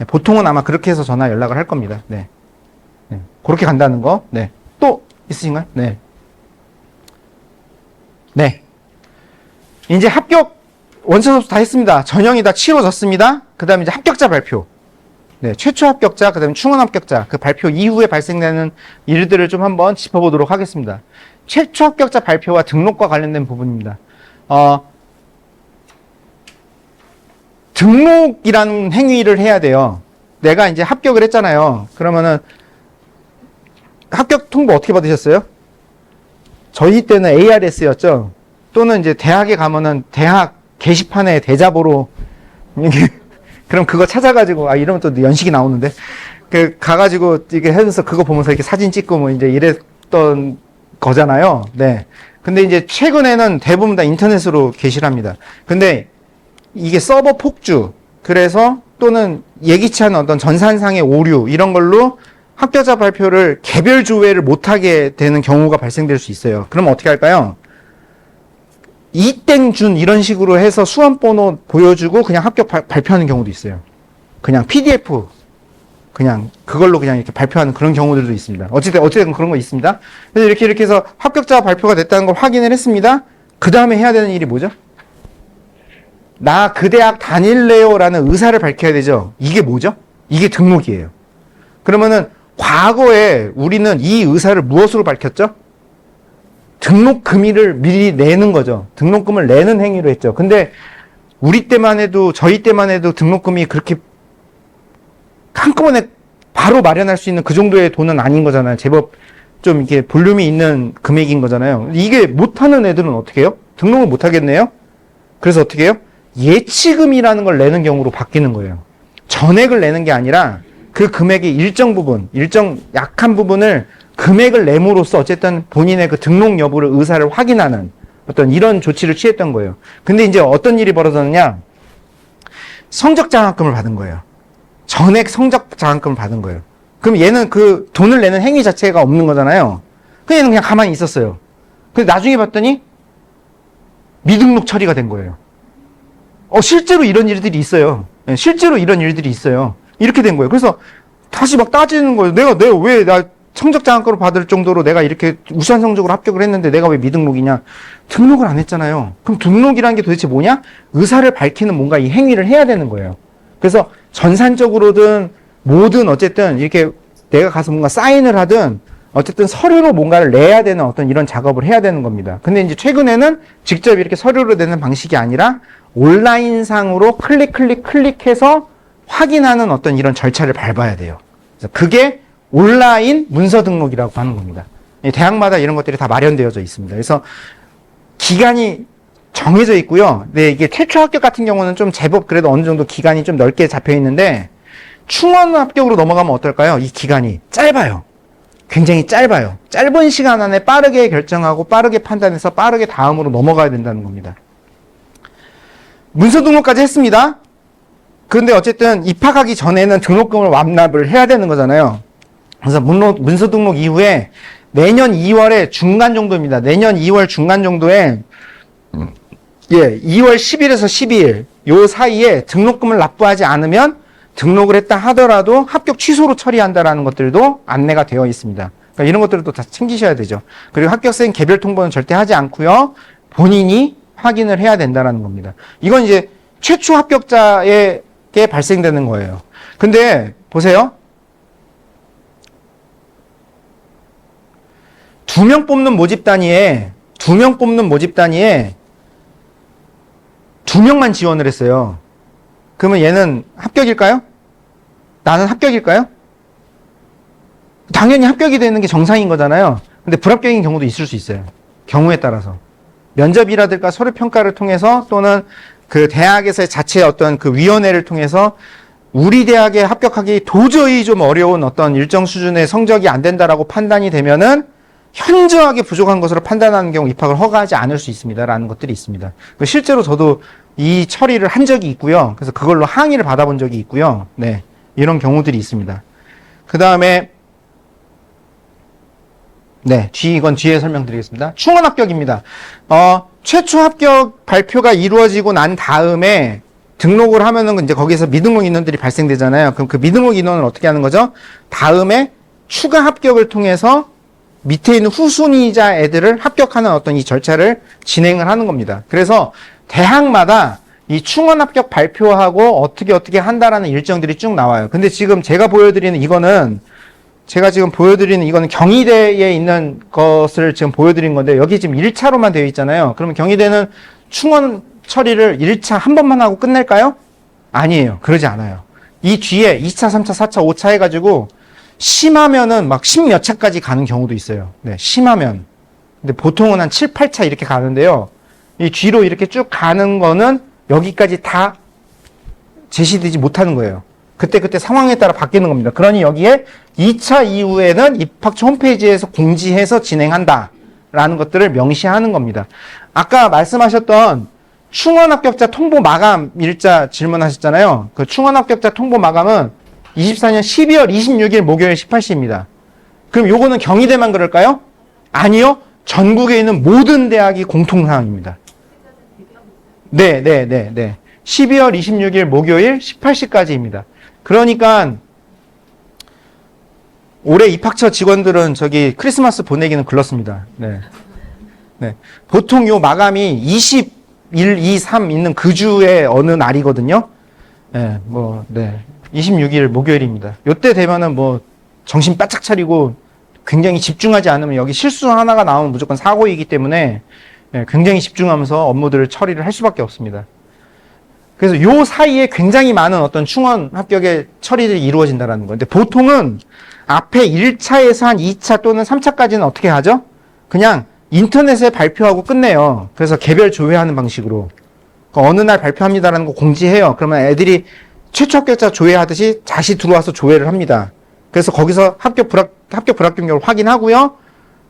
보통은 아마 그렇게 해서 전화 연락을 할 겁니다. 네. 네. 그렇게 간다는 거. 네. 또 있으신가요? 네. 네. 이제 합격 원서 접수 다 했습니다. 전형이 다 치러졌습니다. 그 다음에 이제 합격자 발표. 네, 최초 합격자, 그 다음에 충원 합격자, 그 발표 이후에 발생되는 일들을 좀 한번 짚어보도록 하겠습니다. 최초 합격자 발표와 등록과 관련된 부분입니다. 등록이라는 행위를 해야 돼요. 내가 이제 합격을 했잖아요. 그러면은 합격 통보 어떻게 받으셨어요? 저희 때는 ARS였죠. 또는 이제 대학에 가면은 대학 게시판에 대자보로 그럼 그거 찾아가지고 이러면 또 연식이 나오는데 가가지고 이게 해서 그거 보면서 이렇게 사진 찍고 뭐 이제 이랬던 거잖아요. 네. 근데 이제 최근에는 대부분 다 인터넷으로 게시를 합니다. 근데 이게 서버 폭주, 그래서 또는 예기치 않은 어떤 전산상의 오류 이런 걸로 합격자 발표를 개별 조회를 못하게 되는 경우가 발생될 수 있어요. 그럼 어떻게 할까요? 이땡준 이런 식으로 해서 수험번호 보여주고 그냥 합격 발표하는 경우도 있어요. 그냥 PDF 그냥 그걸로 그냥 이렇게 발표하는 그런 경우들도 있습니다. 어쨌든 그런 거 있습니다. 그래서 이렇게 해서 합격자 발표가 됐다는 걸 확인을 했습니다. 그 다음에 해야 되는 일이 뭐죠? 나 그 대학 다닐래요 라는 의사를 밝혀야 되죠. 이게 뭐죠? 이게 등록이에요. 그러면은 과거에 우리는 이 의사를 무엇으로 밝혔죠? 등록 금일을 미리 내는 거죠. 등록금을 내는 행위로 했죠. 근데 우리 때만 해도 저희 때만 해도 등록금이 그렇게 한꺼번에 바로 마련할 수 있는 그 정도의 돈은 아닌 거잖아요. 제법 좀 이렇게 볼륨이 있는 금액인 거잖아요. 이게 못하는 애들은 어떻게 해요? 등록을 못 하겠네요. 그래서 어떻게 해요? 예치금이라는 걸 내는 경우로 바뀌는 거예요. 전액을 내는 게 아니라 그 금액의 일정 부분, 일정 약한 부분을 금액을 내므로써 어쨌든 본인의 그 등록 여부를 의사를 확인하는 어떤 이런 조치를 취했던 거예요. 근데 이제 어떤 일이 벌어졌느냐? 성적 장학금을 받은 거예요. 전액 성적 장학금을 받은 거예요. 그럼 얘는 그 돈을 내는 행위 자체가 없는 거잖아요. 얘는 그냥 가만히 있었어요. 근데 나중에 봤더니 미등록 처리가 된 거예요. 실제로 이런 일들이 있어요. 실제로 이런 일들이 있어요. 이렇게 된 거예요. 그래서 다시 막 따지는 거예요. 내가 왜 나 성적 장학금을 받을 정도로 내가 이렇게 우수한 성적으로 합격을 했는데 내가 왜 미등록이냐? 등록을 안 했잖아요. 그럼 등록이라는 게 도대체 뭐냐? 의사를 밝히는 뭔가 이 행위를 해야 되는 거예요. 그래서 전산적으로든 뭐든 어쨌든 이렇게 내가 가서 뭔가 사인을 하든 어쨌든 서류로 뭔가를 내야 되는 어떤 이런 작업을 해야 되는 겁니다. 근데 이제 최근에는 직접 이렇게 서류로 내는 방식이 아니라 온라인상으로 클릭해서 확인하는 어떤 이런 절차를 밟아야 돼요. 그래서 그게 온라인 문서 등록이라고 하는 겁니다. 대학마다 이런 것들이 다 마련되어져 있습니다. 그래서 기간이 정해져 있고요. 네, 이게 최초 합격 같은 경우는 좀 제법 그래도 어느 정도 기간이 좀 넓게 잡혀 있는데 충원 합격으로 넘어가면 어떨까요? 이 기간이 짧아요. 굉장히 짧아요. 짧은 시간 안에 빠르게 결정하고 빠르게 판단해서 빠르게 다음으로 넘어가야 된다는 겁니다. 문서 등록까지 했습니다. 그런데 어쨌든 입학하기 전에는 등록금을 완납을 해야 되는 거잖아요. 그래서 문서 등록 이후에 내년 2월에 중간 정도입니다. 내년 2월 중간 정도에 2월 10일에서 12일 요 사이에 등록금을 납부하지 않으면 등록을 했다 하더라도 합격 취소로 처리한다라는 것들도 안내가 되어 있습니다. 그러니까 이런 것들도 다 챙기셔야 되죠. 그리고 합격생 개별 통보는 절대 하지 않고요. 본인이 확인을 해야 된다라는 겁니다. 이건 이제 최초 합격자에게 발생되는 거예요. 근데 보세요. 2명 뽑는 모집 단위에 2명만 지원을 했어요. 그러면 얘는 합격일까요? 나는 합격일까요? 당연히 합격이 되는 게 정상인 거잖아요. 근데 불합격인 경우도 있을 수 있어요. 경우에 따라서. 면접이라든가 서류 평가를 통해서 또는 그 대학에서의 자체 어떤 그 위원회를 통해서 우리 대학에 합격하기 도저히 좀 어려운 어떤 일정 수준의 성적이 안 된다라고 판단이 되면은 현저하게 부족한 것으로 판단하는 경우 입학을 허가하지 않을 수 있습니다라는 것들이 있습니다. 실제로 저도 이 처리를 한 적이 있고요. 그래서 그걸로 항의를 받아본 적이 있고요. 네, 이런 경우들이 있습니다. 그 다음에 네, 이건 뒤에 설명드리겠습니다. 충원 합격입니다. 최초 합격 발표가 이루어지고 난 다음에 등록을 하면은 이제 거기서 미등록 인원들이 발생되잖아요. 그럼 그 미등록 인원을 어떻게 하는 거죠? 다음에 추가 합격을 통해서 밑에 있는 후순위자 애들을 합격하는 어떤 이 절차를 진행을 하는 겁니다. 그래서 대학마다 이 충원 합격 발표하고 어떻게 한다라는 일정들이 쭉 나와요. 근데 지금 제가 보여드리는 이거는 경희대에 있는 것을 지금 보여드린 건데 여기 지금 1차로만 되어 있잖아요. 그러면 경희대는 충원 처리를 1차 한 번만 하고 끝낼까요? 아니에요. 그러지 않아요. 이 뒤에 2차, 3차, 4차, 5차 해가지고 심하면은 막 10몇 차까지 가는 경우도 있어요. 네, 심하면. 근데 보통은 한 7, 8차 이렇게 가는데요. 이 뒤로 이렇게 쭉 가는 거는 여기까지 다 제시되지 못하는 거예요. 그때 상황에 따라 바뀌는 겁니다. 그러니 여기에 2차 이후에는 입학처 홈페이지에서 공지해서 진행한다 라는 것들을 명시하는 겁니다. 아까 말씀하셨던 충원 합격자 통보 마감 일자 질문하셨잖아요. 그 충원 합격자 통보 마감은 24년 12월 26일 목요일 18시입니다. 그럼 요거는 경희대만 그럴까요? 아니요. 전국에 있는 모든 대학이 공통사항입니다. 네. 12월 26일 목요일 18시까지입니다. 그러니까 올해 입학처 직원들은 저기 크리스마스 보내기는 글렀습니다. 네. 보통 요 마감이 21, 2, 3 있는 그 주의 어느 날이거든요. 네, 26일 목요일입니다. 요때 되면은 정신 바짝 차리고 굉장히 집중하지 않으면 여기 실수 하나가 나오면 무조건 사고이기 때문에 굉장히 집중하면서 업무들을 처리를 할 수밖에 없습니다. 그래서 요 사이에 굉장히 많은 어떤 충원 합격의 처리들이 이루어진다는 건데 보통은 앞에 1차에서 한 2차 또는 3차까지는 어떻게 하죠? 그냥 인터넷에 발표하고 끝내요. 그래서 개별 조회하는 방식으로 어느 날 발표합니다라는 거 공지해요. 그러면 애들이 최초 합격자 조회하듯이 다시 들어와서 조회를 합니다. 그래서 거기서 합격 불합격률을 확인하고요.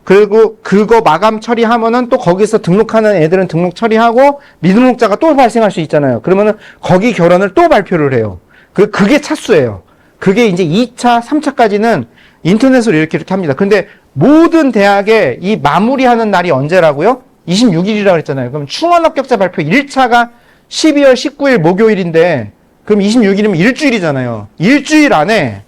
그리고 그거 마감 처리하면은 또 거기서 등록하는 애들은 등록 처리하고 미등록자가 또 발생할 수 있잖아요. 그러면은 거기 결혼을 또 발표를 해요. 그게 차수예요. 그게 이제 2차, 3차까지는 인터넷으로 이렇게 합니다. 근데 모든 대학에 이 마무리하는 날이 언제라고요? 26일이라고 그랬잖아요. 그럼 충원 합격자 발표 1차가 12월 19일 목요일인데 그럼 26일이면 일주일이잖아요. 일주일 안에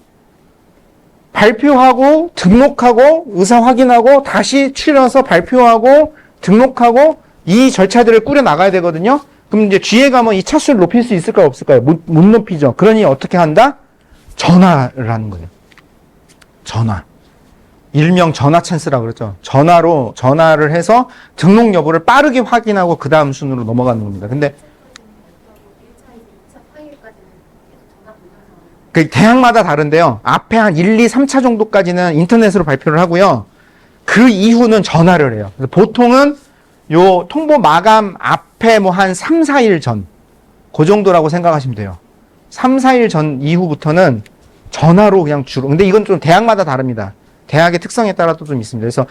발표하고 등록하고 의사 확인하고 다시 치러서 발표하고 등록하고 이 절차들을 꾸려 나가야 되거든요. 그럼 이제 뒤에 가면 이 차수를 높일 수 있을까요? 없을까요? 못 높이죠. 그러니 어떻게 한다? 전화를 하는 거예요. 전화. 일명 전화 찬스라고 그러죠. 전화를 해서 등록 여부를 빠르게 확인하고 그 다음 순으로 넘어가는 겁니다. 근데 1차, 2차, 4일까지는 계속 전화 돌려서 그 대학마다 다른데요. 앞에 한 1, 2, 3차 정도까지는 인터넷으로 발표를 하고요. 그 이후는 전화를 해요. 그래서 보통은 요 통보 마감 앞에 뭐 한 3, 4일 전, 그 정도라고 생각하시면 돼요. 3, 4일 전 이후부터는 전화로 그냥 주로. 근데 이건 좀 대학마다 다릅니다. 대학의 특성에 따라도 좀 있습니다. 그래서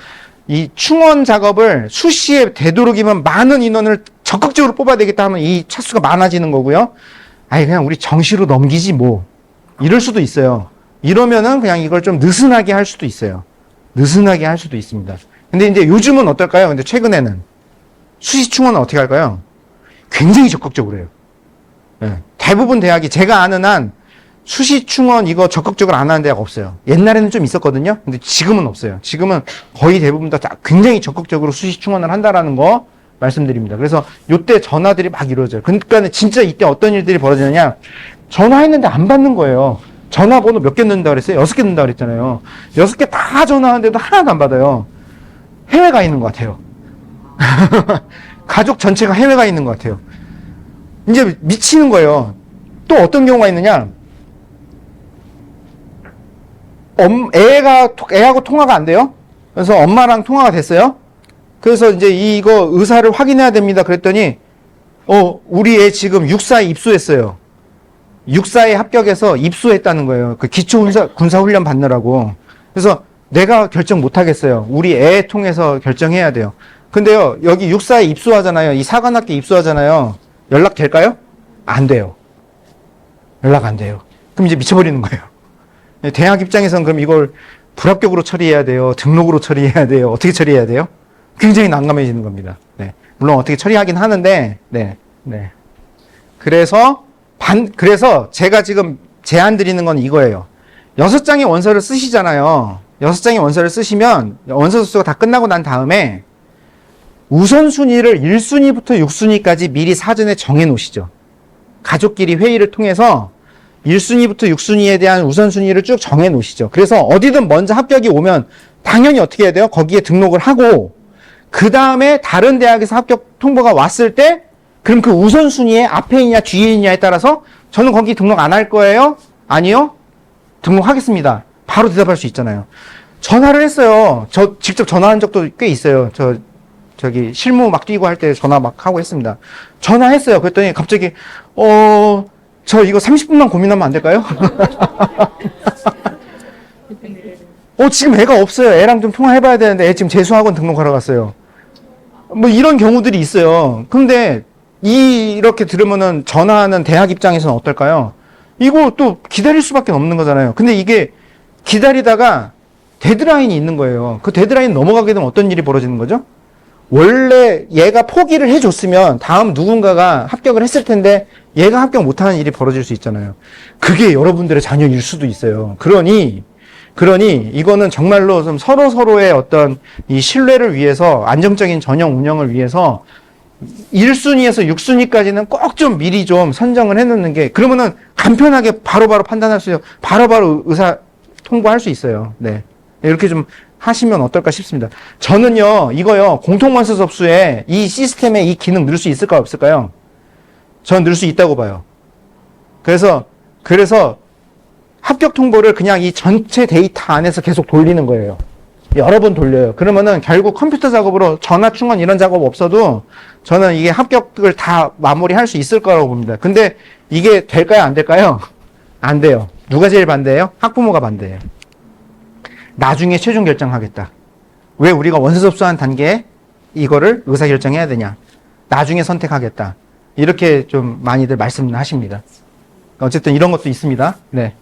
이 충원 작업을 수시에 되도록이면 많은 인원을 적극적으로 뽑아야 되겠다 하면 이 차수가 많아지는 거고요. 아니, 그냥 우리 정시로 넘기지 뭐. 이럴 수도 있어요. 이러면은 그냥 이걸 좀 느슨하게 할 수도 있어요. 느슨하게 할 수도 있습니다. 근데 이제 요즘은 어떨까요? 근데 최근에는 수시 충원은 어떻게 할까요? 굉장히 적극적으로 해요. 네. 대부분 대학이 제가 아는 한 수시 충원 이거 적극적으로 안 하는 대학 없어요. 옛날에는 좀 있었거든요. 근데 지금은 없어요. 지금은 거의 대부분 다 굉장히 적극적으로 수시 충원을 한다라는 거 말씀드립니다. 그래서 요때 전화들이 막 이루어져요. 그러니까 진짜 이때 어떤 일들이 벌어지느냐. 전화했는데 안 받는 거예요. 전화번호 몇 개 넣는다 그랬어요? 6개 넣는다 그랬잖아요. 6개 다 전화하는데도 하나도 안 받아요. 해외 가 있는 것 같아요. 가족 전체가 해외 가 있는 것 같아요. 이제 미치는 거예요. 또 어떤 경우가 있느냐. 애하고 통화가 안 돼요. 그래서 엄마랑 통화가 됐어요. 그래서 이제 이거 의사를 확인해야 됩니다. 그랬더니, 우리 애 지금 육사에 입소했어요. 육사에 합격해서 입소했다는 거예요. 그 군사훈련 받느라고. 그래서 내가 결정 못 하겠어요. 우리 애 통해서 결정해야 돼요. 근데요, 여기 육사에 입소하잖아요. 이 사관학교 입소하잖아요. 연락 될까요? 안 돼요. 연락 안 돼요. 그럼 이제 미쳐버리는 거예요. 대학 입장에서는 그럼 이걸 불합격으로 처리해야 돼요? 등록으로 처리해야 돼요? 어떻게 처리해야 돼요? 굉장히 난감해지는 겁니다. 네. 물론 어떻게 처리하긴 하는데, 네. 그래서 제가 지금 제안 드리는 건 이거예요. 6장의 원서를 쓰시잖아요. 6장의 원서를 쓰시면 원서 접수가 다 끝나고 난 다음에 우선순위를 1순위부터 6순위까지 미리 사전에 정해 놓으시죠. 가족끼리 회의를 통해서 1순위부터 6순위에 대한 우선순위를 쭉 정해 놓으시죠. 그래서 어디든 먼저 합격이 오면 당연히 어떻게 해야 돼요? 거기에 등록을 하고 그 다음에 다른 대학에서 합격 통보가 왔을 때 그럼 그 우선순위에 앞에 있냐 뒤에 있냐에 따라서 저는 거기 등록 안 할 거예요? 아니요? 등록하겠습니다. 바로 대답할 수 있잖아요. 전화를 했어요. 저 직접 전화한 적도 꽤 있어요. 저기 실무 막 뛰고 할 때 전화 막 하고 했습니다. 전화했어요. 그랬더니 갑자기 저 이거 30분만 고민하면 안 될까요? 지금 애가 없어요. 애랑 좀 통화해봐야 되는데 애 지금 재수학원 등록하러 갔어요. 뭐 이런 경우들이 있어요. 근데 이렇게 들으면은 전화하는 대학 입장에서는 어떨까요? 이거 또 기다릴 수밖에 없는 거잖아요. 근데 이게 기다리다가 데드라인이 있는 거예요. 그 데드라인 넘어가게 되면 어떤 일이 벌어지는 거죠? 원래 얘가 포기를 해줬으면 다음 누군가가 합격을 했을 텐데 얘가 합격 못하는 일이 벌어질 수 있잖아요. 그게 여러분들의 자녀일 수도 있어요. 그러니 이거는 정말로 좀 서로의 어떤 이 신뢰를 위해서 안정적인 전형 운영을 위해서 1순위에서 6순위까지는 꼭 좀 미리 좀 선정을 해놓는 게 그러면은 간편하게 바로바로 판단할 수 있어요. 바로바로 의사 통보할 수 있어요. 네. 이렇게 좀 하시면 어떨까 싶습니다. 저는요, 이거요, 공통원서 접수에 이 시스템에 이 기능 넣을 수 있을까 없을까요? 저는 넣을 수 있다고 봐요. 그래서 합격 통보를 그냥 이 전체 데이터 안에서 계속 돌리는 거예요. 여러 번 돌려요. 그러면은 결국 컴퓨터 작업으로 전화 충원 이런 작업 없어도 저는 이게 합격을 다 마무리할 수 있을 거라고 봅니다. 근데 이게 될까요? 안 될까요? 안 돼요. 누가 제일 반대해요? 학부모가 반대해요. 나중에 최종 결정하겠다. 왜 우리가 원서 접수한 단계에 이거를 의사결정해야 되냐? 나중에 선택하겠다. 이렇게 좀 많이들 말씀하십니다. 어쨌든 이런 것도 있습니다. 네.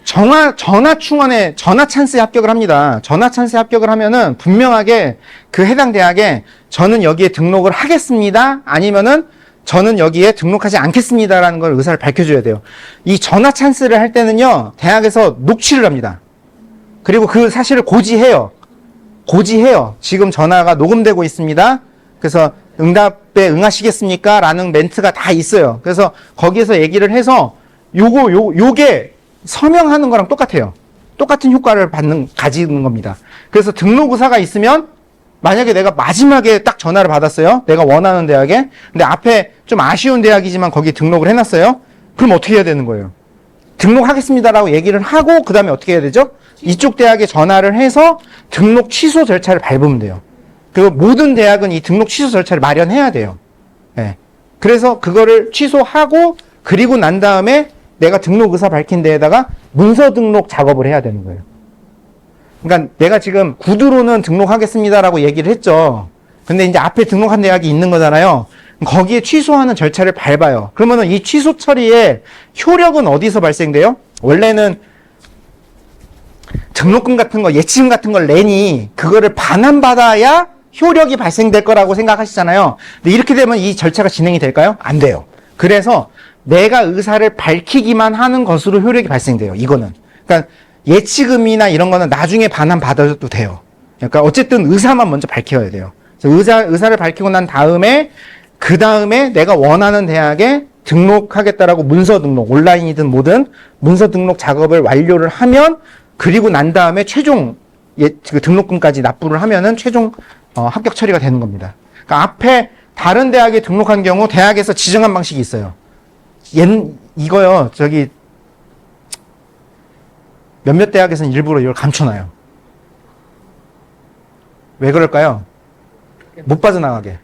전화 찬스에 합격을 합니다. 전화 찬스에 합격을 하면은 분명하게 그 해당 대학에 저는 여기에 등록을 하겠습니다. 아니면은 저는 여기에 등록하지 않겠습니다라는 걸 의사를 밝혀줘야 돼요. 이 전화 찬스를 할 때는요, 대학에서 녹취를 합니다. 그리고 그 사실을 고지해요. 지금 전화가 녹음되고 있습니다. 그래서 응답에 응하시겠습니까? 라는 멘트가 다 있어요. 그래서 거기에서 얘기를 해서 요게 서명하는 거랑 똑같아요. 똑같은 효과를 가지는 겁니다. 그래서 등록 의사가 있으면 만약에 내가 마지막에 딱 전화를 받았어요. 내가 원하는 대학에. 근데 앞에 좀 아쉬운 대학이지만 거기 등록을 해놨어요. 그럼 어떻게 해야 되는 거예요? 등록하겠습니다라고 얘기를 하고 그 다음에 어떻게 해야 되죠? 이쪽 대학에 전화를 해서 등록 취소 절차를 밟으면 돼요. 그리고 모든 대학은 이 등록 취소 절차를 마련해야 돼요. 네. 그래서 그거를 취소하고 그리고 난 다음에 내가 등록 의사 밝힌 데에다가 문서 등록 작업을 해야 되는 거예요. 그러니까 내가 지금 구두로는 등록하겠습니다라고 얘기를 했죠. 근데 이제 앞에 등록한 대학이 있는 거잖아요. 거기에 취소하는 절차를 밟아요. 그러면은 이 취소 처리의 효력은 어디서 발생돼요? 원래는 등록금 같은 거, 예치금 같은 걸 내니 그거를 반환받아야 효력이 발생될 거라고 생각하시잖아요. 근데 이렇게 되면 이 절차가 진행이 될까요? 안 돼요. 그래서 내가 의사를 밝히기만 하는 것으로 효력이 발생돼요. 이거는. 그러니까 예치금이나 이런 거는 나중에 반환받아도 돼요. 그러니까 어쨌든 의사만 먼저 밝혀야 돼요. 그래서 의사를 밝히고 난 다음에 그 다음에 내가 원하는 대학에 등록하겠다라고 문서 등록, 온라인이든 뭐든 문서 등록 작업을 완료를 하면 그리고 난 다음에 최종 그 등록금까지 납부를 하면은 최종 합격 처리가 되는 겁니다. 그러니까 앞에 다른 대학에 등록한 경우 대학에서 지정한 방식이 있어요. 이거요, 몇몇 대학에서는 일부러 이걸 감춰놔요. 왜 그럴까요? 못 빠져나가게.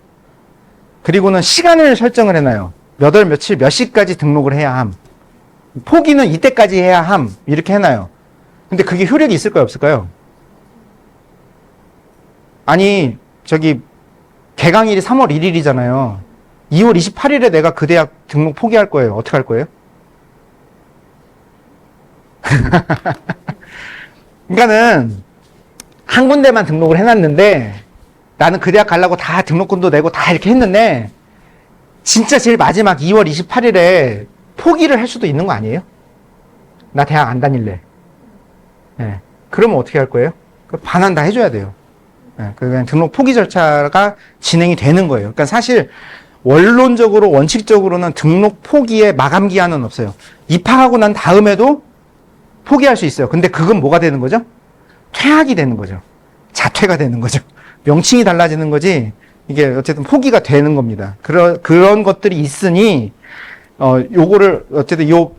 그리고는 시간을 설정을 해놔요. 몇 월 며칠 몇 시까지 등록을 해야 함. 포기는 이때까지 해야 함. 이렇게 해놔요. 근데 그게 효력이 있을까요? 없을까요? 아니, 개강일이 3월 1일이잖아요. 2월 28일에 내가 그 대학 등록 포기할 거예요. 어떻게 할 거예요? 그러니까는 한 군데만 등록을 해놨는데 나는 그 대학 가려고 다 등록금도 내고 다 이렇게 했는데 진짜 제일 마지막 2월 28일에 포기를 할 수도 있는 거 아니에요? 나 대학 안 다닐래. 네. 그러면 어떻게 할 거예요? 반환 다 해줘야 돼요. 네. 그냥 등록 포기 절차가 진행이 되는 거예요. 그러니까 사실 원론적으로 원칙적으로는 등록 포기에 마감 기한은 없어요. 입학하고 난 다음에도 포기할 수 있어요. 근데 그건 뭐가 되는 거죠? 퇴학이 되는 거죠. 자퇴가 되는 거죠. 명칭이 달라지는 거지 이게 어쨌든 포기가 되는 겁니다. 그런 것들이 있으니 요거를 어쨌든 요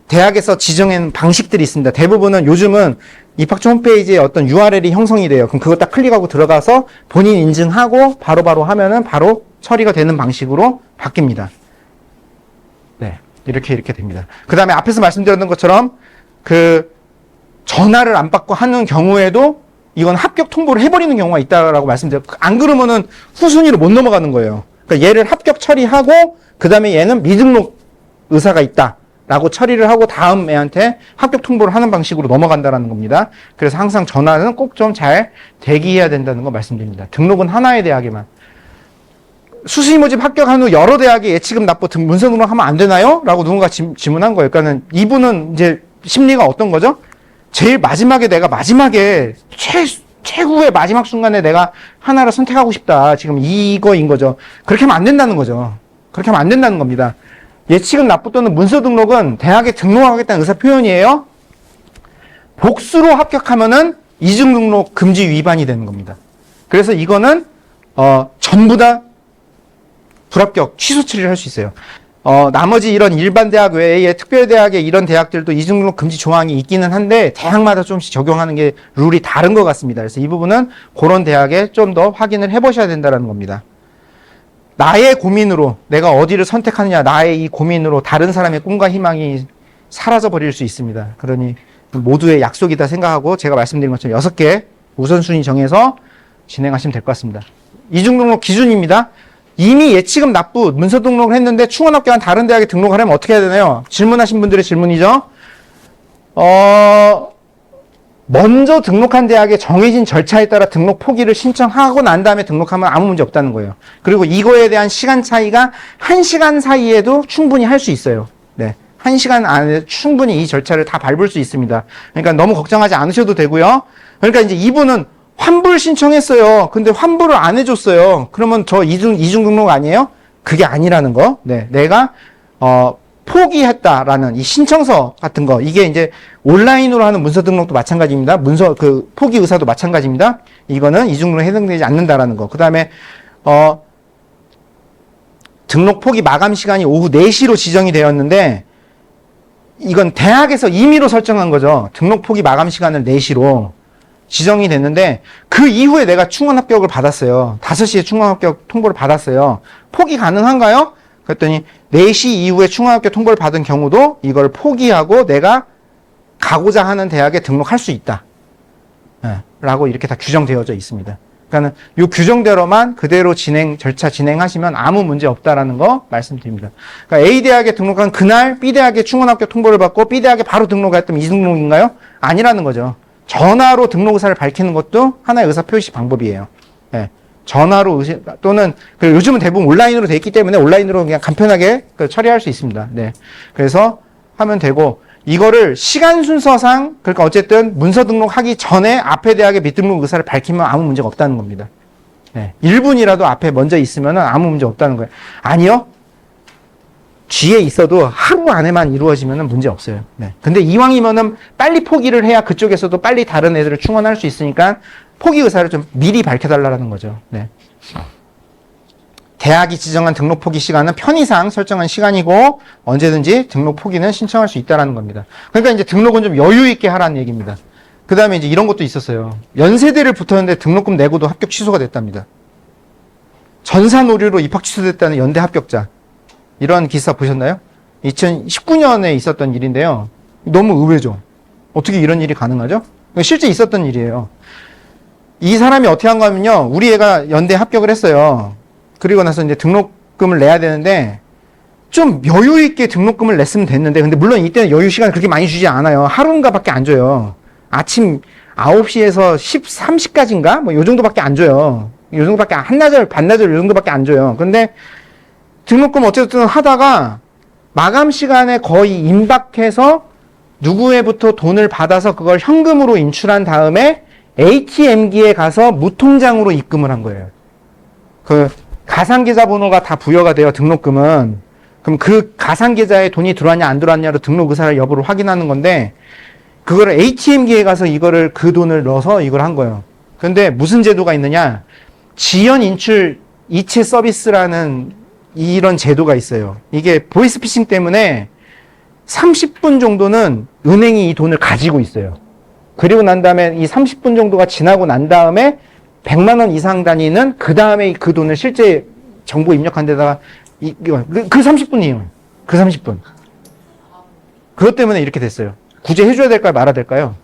대학에서 지정한 방식들이 있습니다. 대부분은 요즘은 입학처 홈페이지에 어떤 URL이 형성이 돼요. 그럼 그거 딱 클릭하고 들어가서 본인 인증하고 바로바로 하면은 바로 처리가 되는 방식으로 바뀝니다. 네. 이렇게 됩니다. 그 다음에 앞에서 말씀드렸던 것처럼 그 전화를 안 받고 하는 경우에도 이건 합격 통보를 해버리는 경우가 있다라고 말씀드렸고, 안 그러면은 후순위로 못 넘어가는 거예요. 그러니까 얘를 합격 처리하고, 그 다음에 얘는 미등록 의사가 있다라고 처리를 하고 다음 애한테 합격 통보를 하는 방식으로 넘어간다라는 겁니다. 그래서 항상 전화는 꼭 좀 잘 대기해야 된다는 거 말씀드립니다. 등록은 하나의 대학에만. 수시 모집 합격한 후 여러 대학에 예치금 납부 문서 등록하면 안 되나요? 라고 누군가 질문한 거예요. 그러니까는 이분은 이제 심리가 어떤 거죠? 제일 마지막에 내가 최후의 마지막 순간에 내가 하나를 선택하고 싶다. 지금 이거인 거죠. 그렇게 하면 안 된다는 거죠. 그렇게 하면 안 된다는 겁니다. 예치금 납부 또는 문서 등록은 대학에 등록하겠다는 의사 표현이에요. 복수로 합격하면은 이중 등록 금지 위반이 되는 겁니다. 그래서 이거는 전부 다 불합격 취소 처리를 할 수 있어요. 나머지 이런 일반 대학 외에 특별대학의 이런 대학들도 이중등록 금지 조항이 있기는 한데 대학마다 조금씩 적용하는 게 룰이 다른 것 같습니다. 그래서 이 부분은 그런 대학에 좀 더 확인을 해보셔야 된다는 겁니다. 나의 고민으로 내가 어디를 선택하느냐, 나의 이 고민으로 다른 사람의 꿈과 희망이 사라져 버릴 수 있습니다. 그러니 모두의 약속이다 생각하고 제가 말씀드린 것처럼 6개 우선순위 정해서 진행하시면 될 것 같습니다. 이중등록 기준입니다. 이미 예치금 납부 문서 등록을 했는데 충원학교와 다른 대학에 등록하려면 어떻게 해야 되나요? 질문하신 분들의 질문이죠. 먼저 등록한 대학에 정해진 절차에 따라 등록 포기를 신청하고 난 다음에 등록하면 아무 문제 없다는 거예요. 그리고 이거에 대한 시간 차이가 1시간 사이에도 충분히 할 수 있어요. 네. 1시간 안에 충분히 이 절차를 다 밟을 수 있습니다. 그러니까 너무 걱정하지 않으셔도 되고요. 그러니까 이제 이분은 환불 신청했어요. 근데 환불을 안 해줬어요. 그러면 저 이중 등록 아니에요? 그게 아니라는 거. 네. 내가, 포기했다라는 이 신청서 같은 거. 이게 이제 온라인으로 하는 문서 등록도 마찬가지입니다. 포기 의사도 마찬가지입니다. 이거는 이중 등록에 해당되지 않는다라는 거. 그 다음에, 등록 포기 마감 시간이 오후 4시로 지정이 되었는데, 이건 대학에서 임의로 설정한 거죠. 등록 포기 마감 시간을 4시로 지정이 됐는데 그 이후에 내가 충원 합격을 받았어요. 5시에 충원 합격 통보를 받았어요. 포기 가능한가요? 그랬더니 4시 이후에 충원 합격 통보를 받은 경우도 이걸 포기하고 내가 가고자 하는 대학에 등록할 수 있다. 네, 라고 이렇게 다 규정되어져 있습니다. 그러니까 이 규정대로만 그대로 절차 진행하시면 아무 문제 없다라는 거 말씀드립니다. 그러니까 A 대학에 등록한 그날 B 대학에 충원 합격 통보를 받고 B 대학에 바로 등록했다면 이등록인가요? 아니라는 거죠. 전화로 등록 의사를 밝히는 것도 하나의 의사 표시 방법이에요. 네. 전화로 또는 요즘은 대부분 온라인으로 돼 있기 때문에 온라인으로 그냥 간편하게 처리할 수 있습니다. 네. 그래서 하면 되고 이거를 시간 순서상 그러니까 어쨌든 문서 등록하기 전에 앞에 대학의 미등록 의사를 밝히면 아무 문제가 없다는 겁니다. 네. 1분이라도 앞에 먼저 있으면 아무 문제 없다는 거예요. 아니요. 뒤에 있어도 하루 안에만 이루어지면 문제 없어요. 네. 근데 이왕이면은 빨리 포기를 해야 그쪽에서도 빨리 다른 애들을 충원할 수 있으니까 포기 의사를 좀 미리 밝혀달라는 거죠. 네. 대학이 지정한 등록 포기 시간은 편의상 설정한 시간이고 언제든지 등록 포기는 신청할 수 있다는 겁니다. 그러니까 이제 등록은 좀 여유 있게 하라는 얘기입니다. 그 다음에 이제 이런 것도 있었어요. 연세대를 붙었는데 등록금 내고도 합격 취소가 됐답니다. 전산 오류로 입학 취소됐다는 연대 합격자. 이런 기사 보셨나요? 2019년에 있었던 일인데요. 너무 의외죠. 어떻게 이런 일이 가능하죠? 실제 있었던 일이에요. 이 사람이 어떻게 한 거냐면요. 우리 애가 연대 합격을 했어요. 그리고 나서 이제 등록금을 내야 되는데 좀 여유 있게 등록금을 냈으면 됐는데 근데 물론 이때는 여유 시간 그렇게 많이 주지 않아요. 하루인가밖에 안 줘요. 아침 9시에서 30까지인가? 뭐 요 정도밖에 안 줘요. 요 정도밖에 한나절, 반나절 요 정도밖에 안 줘요. 근데 등록금 어쨌든 하다가 마감 시간에 거의 임박해서 누구에부터 돈을 받아서 그걸 현금으로 인출한 다음에 ATM기에 가서 무통장으로 입금을 한 거예요. 그 가상계좌 번호가 다 부여가 돼요. 등록금은. 그럼 그 가상계좌에 돈이 들어왔냐 안 들어왔냐로 등록 의사를 여부를 확인하는 건데 그거를 ATM기에 가서 이거를 그 돈을 넣어서 이걸 한 거예요. 그런데 무슨 제도가 있느냐? 지연 인출 이체 서비스라는 이런 제도가 있어요. 이게 보이스피싱 때문에 30분 정도는 은행이 이 돈을 가지고 있어요. 그리고 난 다음에 이 30분 정도가 지나고 난 다음에 100만 원 이상 단위는 그 다음에 그 돈을 실제 정보 입력한 데다가 그 30분이에요. 그 30분. 그것 때문에 이렇게 됐어요. 구제해줘야 될까요? 말아야 될까요?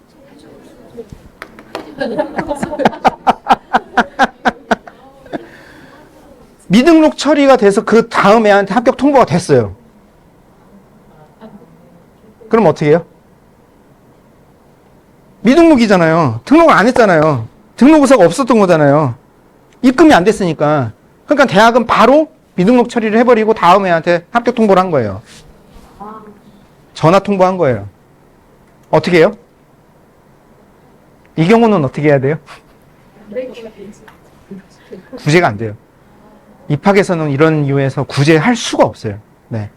미등록 처리가 돼서 그 다음 애한테 합격 통보가 됐어요. 그럼 어떻게 해요? 미등록이잖아요. 등록을 안 했잖아요. 등록 의사가 없었던 거잖아요. 입금이 안 됐으니까. 그러니까 대학은 바로 미등록 처리를 해버리고 다음 애한테 합격 통보를 한 거예요. 전화 통보한 거예요. 어떻게 해요? 이 경우는 어떻게 해야 돼요? 구제가 안 돼요. 입학에서는 이런 이유에서 구제할 수가 없어요. 네.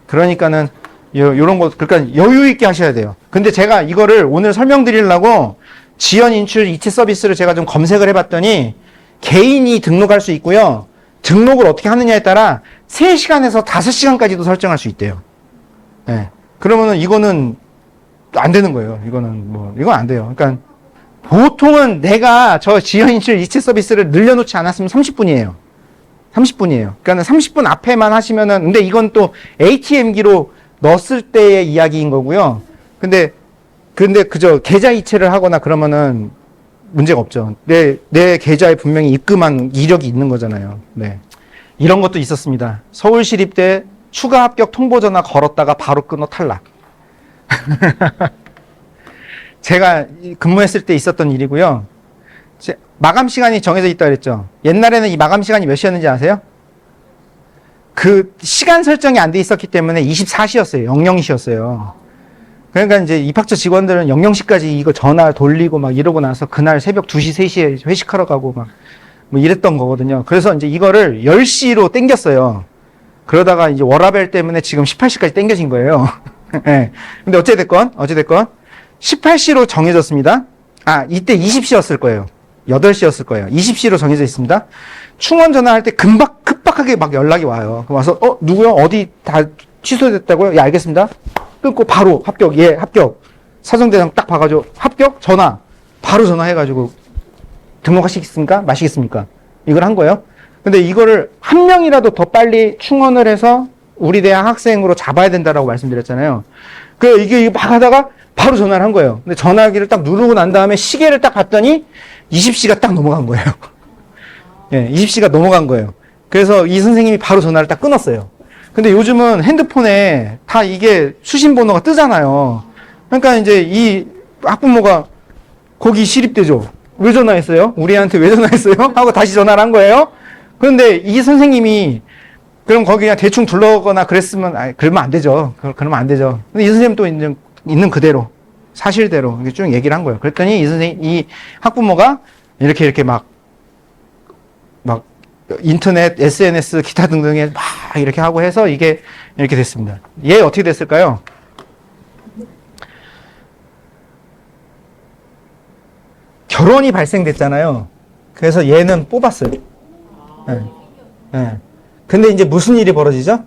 그러니까는 요런 거 그러니까 여유 있게 하셔야 돼요. 근데 제가 이거를 오늘 설명드리려고 지연 인출 이체 서비스를 제가 좀 검색을 해봤더니 개인이 등록할 수 있고요. 등록을 어떻게 하느냐에 따라 3시간에서 5시간까지도 설정할 수 있대요. 네. 그러면은 이거는 안 되는 거예요. 이건 안 돼요. 그러니까 보통은 내가 저 지연 인출 이체 서비스를 늘려놓지 않았으면 30분이에요. 30분이에요. 그러니까 30분 앞에만 하시면은 근데 이건 또 ATM기로 넣었을 때의 이야기인 거고요. 근데 그저 계좌 이체를 하거나 그러면은 문제가 없죠. 내 계좌에 분명히 입금한 이력이 있는 거잖아요. 네. 이런 것도 있었습니다. 서울시립대 추가 합격 통보 전화 걸었다가 바로 끊어 탈락. 제가 근무했을 때 있었던 일이고요. 마감 시간이 정해져 있다 그랬죠. 옛날에는 이 마감 시간이 몇 시였는지 아세요? 그 시간 설정이 안 돼 있었기 때문에 24시였어요. 00시였어요. 그러니까 이제 입학처 직원들은 00시까지 이거 전화 돌리고 막 이러고 나서 그날 새벽 2시, 3시에 회식하러 가고 막 뭐 이랬던 거거든요. 그래서 이제 이거를 10시로 땡겼어요. 그러다가 이제 워라벨 때문에 지금 18시까지 땡겨진 거예요. 네. 근데 어찌됐건 18시로 정해졌습니다. 아, 이때 20시였을 거예요. 8시였을 거예요. 20시로 정해져 있습니다. 충원 전화할 때 급박하게 막 연락이 와요. 그럼 와서, 누구요? 어디 다 취소됐다고요? 예, 알겠습니다. 끊고 바로 합격, 예, 합격. 사정대장 딱 봐가지고, 합격? 전화. 바로 전화해가지고, 등록하시겠습니까? 마시겠습니까? 이걸 한 거예요. 근데 이거를 한 명이라도 더 빨리 충원을 해서 우리 대학 학생으로 잡아야 된다라고 말씀드렸잖아요. 이게 막 하다가 바로 전화를 한 거예요. 근데 전화기를 딱 누르고 난 다음에 시계를 딱 봤더니 20시가 딱 넘어간 거예요. 예, 20시가 넘어간 거예요. 그래서 이 선생님이 바로 전화를 딱 끊었어요. 근데 요즘은 핸드폰에 다 이게 수신 번호가 뜨잖아요. 그러니까 이제 이 학부모가 거기 시립대죠. 왜 전화했어요? 우리한테 왜 전화했어요? 하고 다시 전화를 한 거예요. 그런데 이 선생님이 그럼 거기 그냥 대충 불러거나 그랬으면, 그러면 안 되죠. 그러면 안 되죠. 근데 이 선생님 또 이제 있는 그대로, 사실대로 이렇게 쭉 얘기를 한 거예요. 그랬더니 이 학부모가 이렇게 막 인터넷, SNS, 기타 등등에 막 이렇게 하고 해서 이게 이렇게 됐습니다. 얘 어떻게 됐을까요? 결혼이 발생됐잖아요. 그래서 얘는 뽑았어요. 네. 네. 근데 이제 무슨 일이 벌어지죠?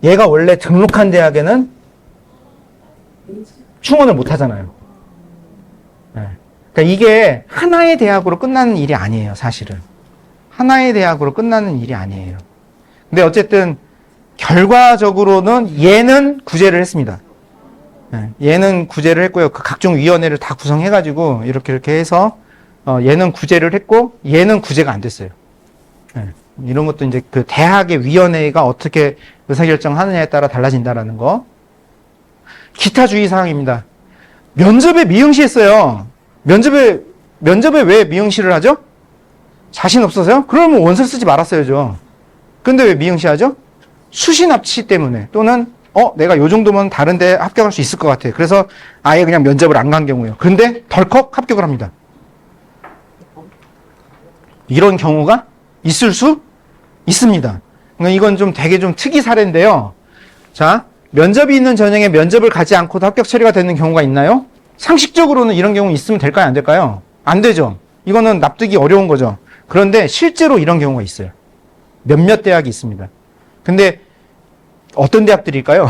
얘가 원래 등록한 대학에는 충원을 못 하잖아요. 네. 그러니까 이게 하나의 대학으로 끝나는 일이 아니에요, 사실은. 하나의 대학으로 끝나는 일이 아니에요. 근데 어쨌든 결과적으로는 얘는 구제를 했습니다. 네. 얘는 구제를 했고요. 그 각종 위원회를 다 구성해가지고 이렇게 해서 얘는 구제를 했고 얘는 구제가 안 됐어요. 네. 이런 것도 이제 그 대학의 위원회가 어떻게 의사결정하느냐에 따라 달라진다라는 거. 기타 주의 사항입니다. 면접에 미응시했어요. 면접에 왜 미응시를 하죠? 자신 없어서요? 그러면 원서 쓰지 말았어야죠. 근데 왜 미응시하죠? 수시 납치 때문에 또는 내가 요 정도면 다른 데 합격할 수 있을 것 같아. 그래서 아예 그냥 면접을 안 간 경우예요. 그런데 덜컥 합격을 합니다. 이런 경우가 있을 수 있습니다. 이건 좀 되게 좀 특이 사례인데요. 자, 면접이 있는 전형에 면접을 가지 않고도 합격 처리가 되는 경우가 있나요? 상식적으로는 이런 경우 있으면 될까요? 안 될까요? 안 되죠. 이거는 납득이 어려운 거죠. 그런데 실제로 이런 경우가 있어요. 몇몇 대학이 있습니다. 근데 어떤 대학들일까요?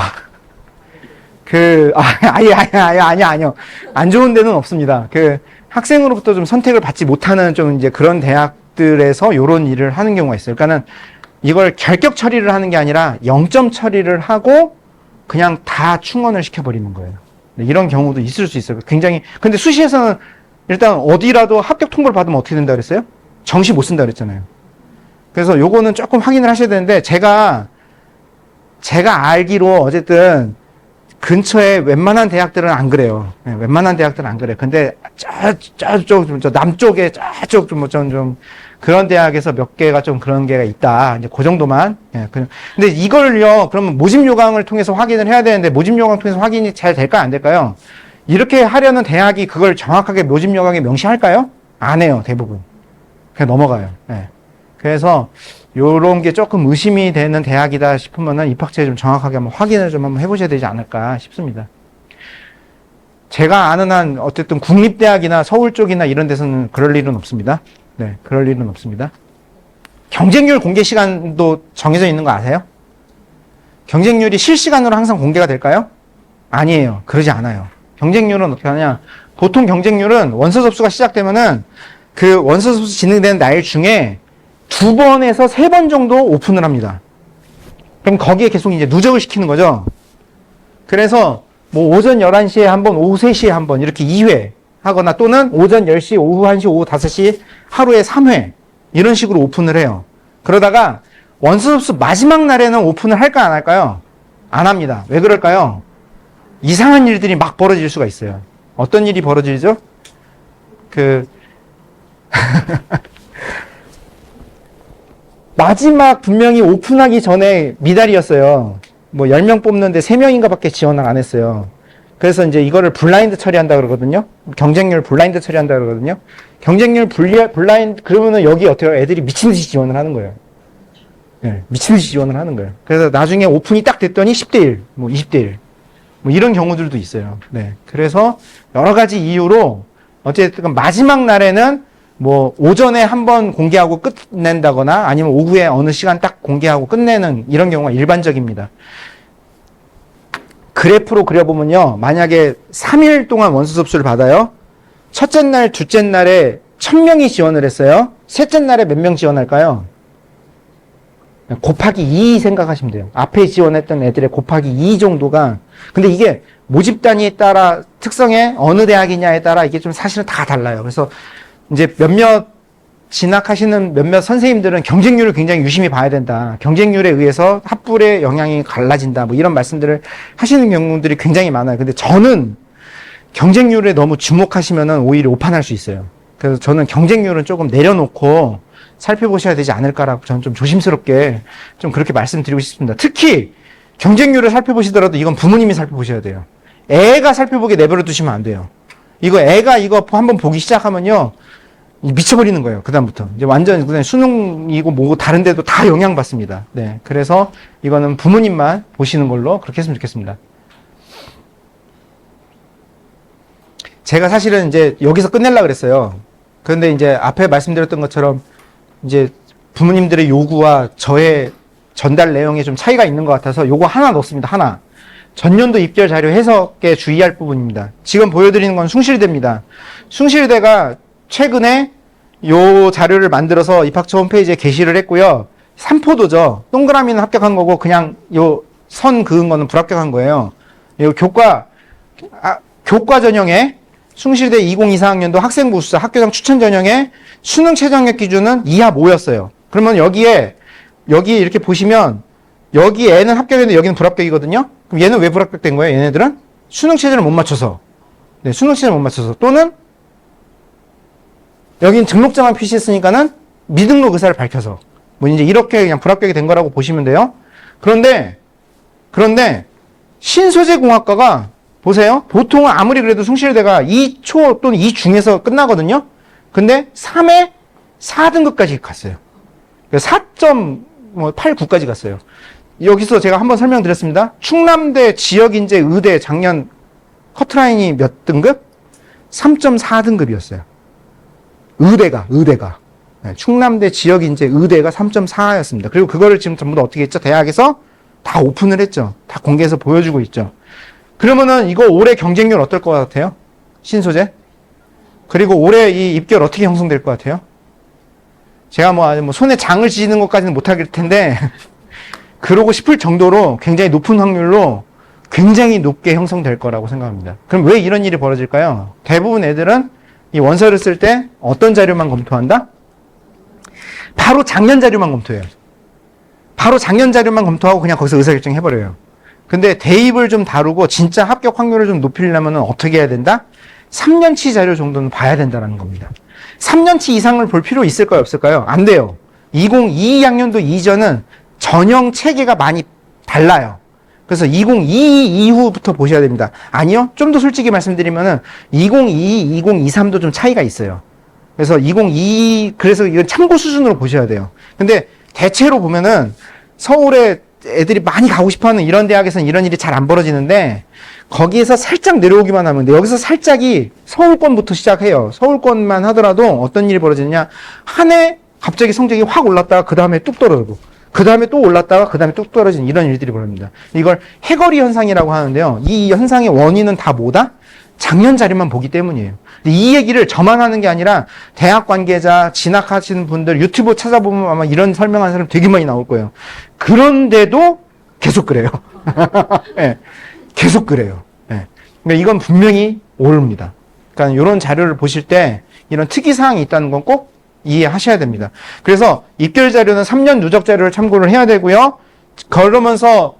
아니요. 안 좋은 데는 없습니다. 학생으로부터 좀 선택을 받지 못하는 좀 이제 그런 대학들에서 이런 일을 하는 경우가 있어요. 그러니까는 이걸 결격 처리를 하는 게 아니라 0점 처리를 하고 그냥 다 충원을 시켜버리는 거예요. 이런 경우도 있을 수 있어요. 근데 수시에서는 일단 어디라도 합격 통보를 받으면 어떻게 된다 그랬어요? 정시 못 쓴다 그랬잖아요. 그래서 요거는 조금 확인을 하셔야 되는데, 제가 알기로 어쨌든 근처에 웬만한 대학들은 안 그래요. 네, 웬만한 대학들은 안 그래요. 근데 저 남쪽에 저쪽 좀 그런 대학에서 몇 개가 좀 그런 게가 있다. 이제 그 정도만. 예, 근데 이걸요, 그러면 모집 요강을 통해서 확인을 해야 되는데, 모집 요강 통해서 확인이 잘 될까요? 안 될까요? 이렇게 하려는 대학이 그걸 정확하게 모집 요강에 명시할까요? 안 해요, 대부분. 그냥 넘어가요. 예. 그래서 요런 게 조금 의심이 되는 대학이다 싶으면은 입학처에 좀 정확하게 한번 확인을 좀 한번 해보셔야 되지 않을까 싶습니다. 제가 아는 한 어쨌든 국립대학이나 서울 쪽이나 이런 데서는 그럴 일은 없습니다. 네, 그럴 일은 없습니다. 경쟁률 공개 시간도 정해져 있는 거 아세요? 경쟁률이 실시간으로 항상 공개가 될까요? 아니에요. 그러지 않아요. 경쟁률은 어떻게 하냐? 보통 경쟁률은 원서 접수가 시작되면은 그 원서 접수 진행되는 날 중에 2번에서 3번 정도 오픈을 합니다. 그럼 거기에 계속 이제 누적을 시키는 거죠. 그래서 뭐 오전 11시에 한 번, 오후 3시에 한 번 이렇게 2회 하거나 또는 오전 10시, 오후 1시, 오후 5시 하루에 3회 이런 식으로 오픈을 해요. 그러다가 원서접수 마지막 날에는 오픈을 할까 안 할까요? 안 합니다. 왜 그럴까요? 이상한 일들이 막 벌어질 수가 있어요. 어떤 일이 벌어지죠? 마지막 분명히 오픈하기 전에 미달이었어요. 뭐 10명 뽑는데 3명인가 밖에 지원을 안 했어요. 그래서 이제 이거를 블라인드 처리한다 그러거든요. 경쟁률 블라인드 처리한다 그러거든요. 경쟁률 블라인드, 그러면은 여기 어떻게 해요? 애들이 미친 듯이 지원을 하는 거예요. 네, 미친 듯이 지원을 하는 거예요. 그래서 나중에 오픈이 딱 됐더니 10대1, 뭐 20대1. 뭐 이런 경우들도 있어요. 네. 그래서 여러 가지 이유로 어쨌든 마지막 날에는 뭐 오전에 한번 공개하고 끝낸다거나 아니면 오후에 어느 시간 딱 공개하고 끝내는 이런 경우가 일반적입니다. 그래프로 그려보면요. 만약에 3일 동안 원서 접수를 받아요. 첫째 날, 둘째 날에 1000명이 지원을 했어요. 셋째 날에 몇 명 지원할까요? 곱하기 2 생각하시면 돼요. 앞에 지원했던 애들의 곱하기 2 정도가. 근데 이게 모집 단위에 따라 특성에 어느 대학이냐에 따라 이게 좀 사실은 다 달라요. 그래서 이제 진학하시는 몇몇 선생님들은 경쟁률을 굉장히 유심히 봐야 된다. 경쟁률에 의해서 합불의 영향이 갈라진다. 뭐 이런 말씀들을 하시는 경우들이 굉장히 많아요. 근데 저는 경쟁률에 너무 주목하시면은 오히려 오판할 수 있어요. 그래서 저는 경쟁률은 조금 내려놓고 살펴보셔야 되지 않을까라고 저는 좀 조심스럽게 좀 그렇게 말씀드리고 싶습니다. 특히 경쟁률을 살펴보시더라도 이건 부모님이 살펴보셔야 돼요. 애가 살펴보게 내버려 두시면 안 돼요. 애가 이거 한번 보기 시작하면요. 미쳐버리는 거예요. 그다음부터. 이제 완전 그냥 수능이고 뭐고 다른 데도 다 영향받습니다. 네. 그래서 이거는 부모님만 보시는 걸로 그렇게 했으면 좋겠습니다. 제가 사실은 이제 여기서 끝내려고 그랬어요. 그런데 이제 앞에 말씀드렸던 것처럼 이제 부모님들의 요구와 저의 전달 내용에 좀 차이가 있는 것 같아서 요거 하나 넣습니다. 하나. 전년도 입결 자료 해석에 주의할 부분입니다. 지금 보여드리는 건 숭실대입니다. 숭실대가 최근에 요 자료를 만들어서 입학처 홈페이지에 게시를 했고요. 삼포도죠. 동그라미는 합격한 거고 그냥 요 선 그은 거는 불합격한 거예요. 요 교과 전형에 숭실대 2024학년도 학생부 수사 학교장 추천 전형에 수능 최저학력 기준은 이하 5였어요. 그러면 여기 이렇게 보시면 여기 애는 합격했는데 여기는 불합격이거든요. 그럼 얘는 왜 불합격된 거예요? 얘네들은 수능 체제를 못 맞춰서. 네, 수능 체제를 못 맞춰서. 또는 여긴 등록자만 표시했으니까는 미등록 의사를 밝혀서. 뭐 이제 이렇게 그냥 불합격이 된 거라고 보시면 돼요. 그런데 신소재공학과가 보세요. 보통은 아무리 그래도 숭실대가 2초 또는 2중에서 끝나거든요. 근데 3에 4등급까지 갔어요. 4.89까지 갔어요. 여기서 제가 한번 설명드렸습니다. 충남대 지역인재 의대 작년 커트라인이 몇 등급? 3.4등급이었어요. 의대가. 네, 충남대 지역인재 의대가 3.4였습니다. 그리고 그거를 지금 전부 다 어떻게 했죠? 대학에서 다 오픈을 했죠. 다 공개해서 보여주고 있죠. 그러면은 이거 올해 경쟁률 어떨 것 같아요? 신소재? 그리고 올해 이 입결 어떻게 형성될 것 같아요? 제가 뭐 손에 장을 쥐는 것까지는 못할 텐데 그러고 싶을 정도로 굉장히 높은 확률로 굉장히 높게 형성될 거라고 생각합니다. 그럼 왜 이런 일이 벌어질까요? 대부분 애들은 이 원서를 쓸 때 어떤 자료만 검토한다? 바로 작년 자료만 검토해요. 바로 작년 자료만 검토하고 그냥 거기서 의사결정 해버려요. 근데 대입을 좀 다루고 진짜 합격 확률을 좀 높이려면 어떻게 해야 된다? 3년치 자료 정도는 봐야 된다는 겁니다. 3년치 이상을 볼 필요 있을까요? 없을까요? 안 돼요. 2022학년도 이전은 전형 체계가 많이 달라요. 그래서 2022 이후부터 보셔야 됩니다. 아니요. 좀 더 솔직히 말씀드리면은 2022, 2023도 좀 차이가 있어요. 그래서 그래서 이건 참고 수준으로 보셔야 돼요. 근데 대체로 보면은 서울에 애들이 많이 가고 싶어 하는 이런 대학에서는 이런 일이 잘 안 벌어지는데 거기에서 살짝 내려오기만 하면 돼. 여기서 살짝이 서울권부터 시작해요. 서울권만 하더라도 어떤 일이 벌어지느냐. 한 해 갑자기 성적이 확 올랐다가 그 다음에 뚝 떨어지고 그 다음에 또 올랐다가 그 다음에 뚝 떨어지는 이런 일들이 벌어집니다. 이걸 해거리 현상이라고 하는데요. 이 현상의 원인은 다 뭐다? 작년 자료만 보기 때문이에요. 이 얘기를 저만 하는 게 아니라 대학 관계자, 진학하시는 분들 유튜브 찾아보면 아마 이런 설명하는 사람 되게 많이 나올 거예요. 그런데도 계속 그래요. 네. 계속 그래요. 예. 그러니까 이건 분명히 오릅니다. 그러니까 이런 자료를 보실 때 이런 특이사항이 있다는 건 꼭 이해하셔야 됩니다. 그래서 입결 자료는 3년 누적 자료를 참고를 해야 되고요. 그러면서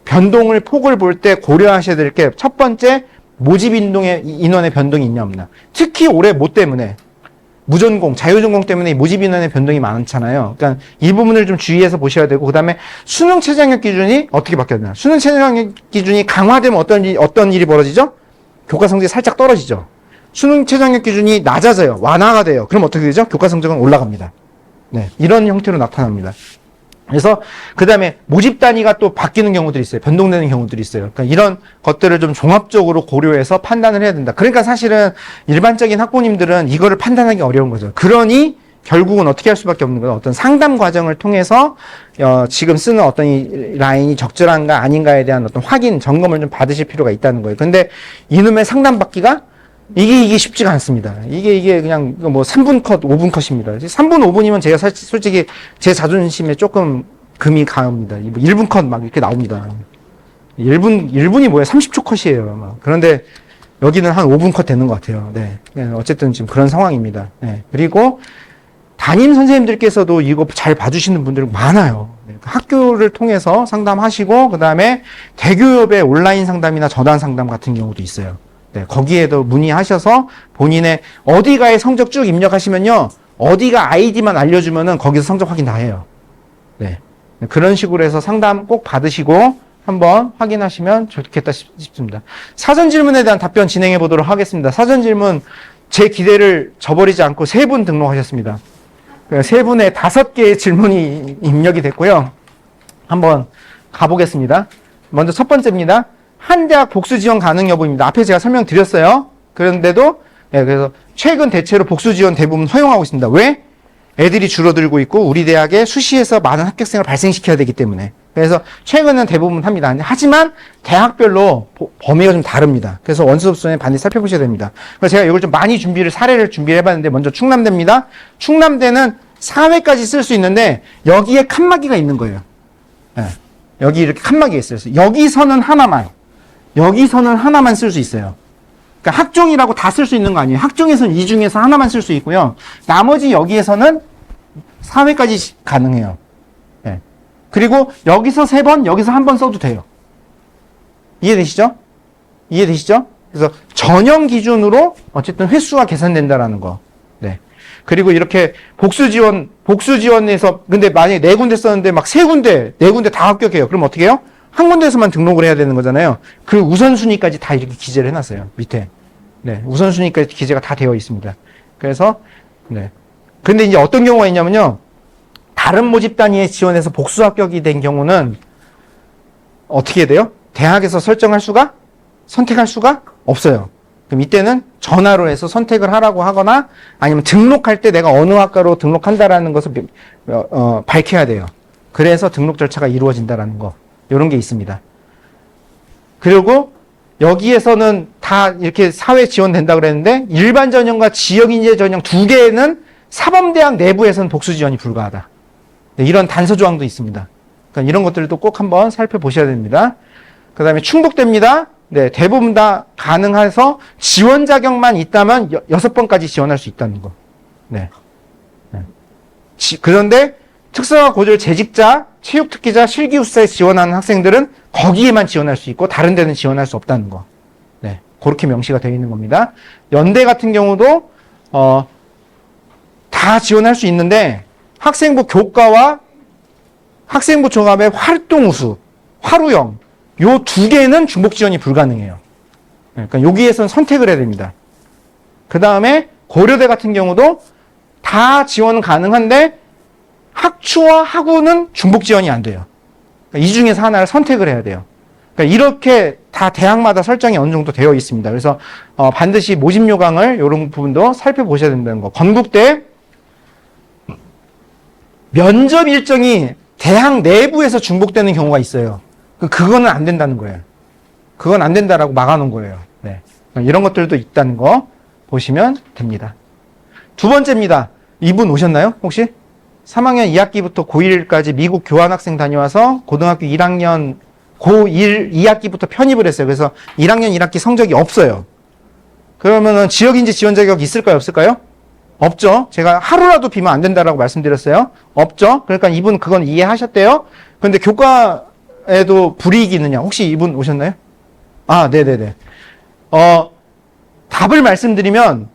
변동을 폭을 볼 때 고려하셔야 될 게 첫 번째, 모집 인원의 변동이 있냐 없나. 특히 올해 뭐 때문에? 무전공, 자유전공 때문에 이 모집 인원의 변동이 많잖아요. 그러니까 이 부분을 좀 주의해서 보셔야 되고, 그 다음에 수능 최저학력 기준이 어떻게 바뀌었나? 수능 최저학력 기준이 강화되면 어떤 일이 벌어지죠? 교과 성적이 살짝 떨어지죠. 수능 최저학력 기준이 낮아져요. 완화가 돼요. 그럼 어떻게 되죠? 교과 성적은 올라갑니다. 네, 이런 형태로 나타납니다. 그래서 그 다음에 모집 단위가 또 바뀌는 경우들이 있어요. 변동되는 경우들이 있어요. 그러니까 이런 것들을 좀 종합적으로 고려해서 판단을 해야 된다. 그러니까 사실은 일반적인 학부모님들은 이거를 판단하기 어려운 거죠. 그러니 결국은 어떻게 할 수밖에 없는 건 어떤 상담 과정을 통해서 지금 쓰는 어떤 이 라인이 적절한가 아닌가에 대한 어떤 확인, 점검을 좀 받으실 필요가 있다는 거예요. 근데 이놈의 상담 받기가 이게 쉽지가 않습니다. 이게 그냥 뭐 3분 컷, 5분 컷입니다. 3분, 5분이면 제가 솔직히 제 자존심에 조금 금이 가옵니다. 1분 컷 막 이렇게 나옵니다. 1분이 뭐예요? 30초 컷이에요. 막. 그런데 여기는 한 5분 컷 되는 것 같아요. 네. 어쨌든 지금 그런 상황입니다. 네. 그리고 담임 선생님들께서도 이거 잘 봐주시는 분들 많아요. 네. 학교를 통해서 상담하시고, 그 다음에 대교협의 온라인 상담이나 전화 상담 같은 경우도 있어요. 네, 거기에도 문의하셔서 본인의 어디가의 성적 쭉 입력하시면요. 어디가 아이디만 알려주면은 거기서 성적 확인 다 해요. 네. 그런 식으로 해서 상담 꼭 받으시고 한번 확인하시면 좋겠다 싶습니다. 사전 질문에 대한 답변 진행해 보도록 하겠습니다. 사전 질문 제 기대를 저버리지 않고 3분 등록하셨습니다. 3분에 5개의 질문이 입력이 됐고요. 한번 가보겠습니다. 먼저 첫 번째입니다. 한 대학 복수 지원 가능 여부입니다. 앞에 제가 설명드렸어요. 그런데도 그래서 최근 대체로 복수 지원 대부분 허용하고 있습니다. 왜? 애들이 줄어들고 있고 우리 대학에 수시에서 많은 합격생을 발생시켜야 되기 때문에. 그래서 최근은 대부분 합니다. 하지만 대학별로 범위가 좀 다릅니다. 그래서 원수업소에 반드시 살펴보셔야 됩니다. 그래서 제가 이걸 좀 많이 사례를 준비를 해봤는데 먼저 충남대입니다. 충남대는 4회까지 쓸 수 있는데 여기에 칸막이가 있는 거예요. 네. 여기 이렇게 칸막이가 있어요. 여기서는 하나만 쓸 수 있어요. 그러니까 학종이라고 다 쓸 수 있는 거 아니에요. 학종에서는 이 중에서 하나만 쓸 수 있고요. 나머지 여기에서는 4회까지 가능해요. 네. 그리고 여기서 3번, 여기서 1번 써도 돼요. 이해되시죠? 그래서 전형 기준으로 어쨌든 횟수가 계산된다라는 거. 네. 그리고 이렇게 복수 지원에서 근데 만약에 4군데 썼는데 막 3군데, 4군데 다 합격해요. 그럼 어떻게 해요? 한 군데에서만 등록을 해야 되는 거잖아요. 그 우선순위까지 다 이렇게 기재를 해놨어요. 밑에. 네. 우선순위까지 기재가 다 되어 있습니다. 그래서, 네. 근데 이제 어떤 경우가 있냐면요. 다른 모집 단위에 지원해서 복수 합격이 된 경우는 어떻게 해야 돼요? 대학에서 선택할 수가 없어요. 그럼 이때는 전화로 해서 선택을 하라고 하거나 아니면 등록할 때 내가 어느 학과로 등록한다라는 것을 밝혀야 돼요. 그래서 등록 절차가 이루어진다라는 거. 이런 게 있습니다. 그리고 여기에서는 다 이렇게 사회 지원된다 그랬는데 일반 전형과 지역인재 전형 2개는 사범대학 내부에서는 복수 지원이 불가하다. 네, 이런 단서 조항도 있습니다. 그러니까 이런 것들도 꼭 한번 살펴보셔야 됩니다. 그 다음에 충북대입니다. 네, 대부분 다 가능해서 지원 자격만 있다면 6번까지 지원할 수 있다는 거. 네. 그런데 특성화 고졸 재직자, 체육특기자, 실기후사에 지원하는 학생들은 거기에만 지원할 수 있고 다른 데는 지원할 수 없다는 거. 네, 그렇게 명시가 되어 있는 겁니다. 연대 같은 경우도 다 지원할 수 있는데 학생부 교과와 학생부 종합의 활동우수, 활우형 요 2개는 중복 지원이 불가능해요. 그러니까 여기에서는 선택을 해야 됩니다. 그 다음에 고려대 같은 경우도 다 지원은 가능한데 학추와 학우는 중복 지원이 안 돼요. 그러니까 이 중에서 하나를 선택을 해야 돼요. 그러니까 이렇게 다 대학마다 설정이 어느 정도 되어 있습니다. 그래서 반드시 모집 요강을 이런 부분도 살펴보셔야 된다는 거. 건국대 면접 일정이 대학 내부에서 중복되는 경우가 있어요. 그거는 안 된다는 거예요. 그건 안 된다라고 막아놓은 거예요. 네. 이런 것들도 있다는 거 보시면 됩니다. 두 번째입니다. 이분 오셨나요? 혹시? 3학년 2학기부터 고1까지 미국 교환학생 다녀와서 고등학교 1학년 고1 2학기부터 편입을 했어요. 그래서 1학년 1학기 성적이 없어요. 그러면은 지역인재 지원 자격 있을까요? 없을까요? 없죠. 제가 하루라도 비면 안 된다라고 말씀드렸어요. 없죠. 그러니까 이분 그건 이해하셨대요. 근데 교과에도 불이익이 있느냐? 혹시 이분 오셨나요? 아, 네네네. 답을 말씀드리면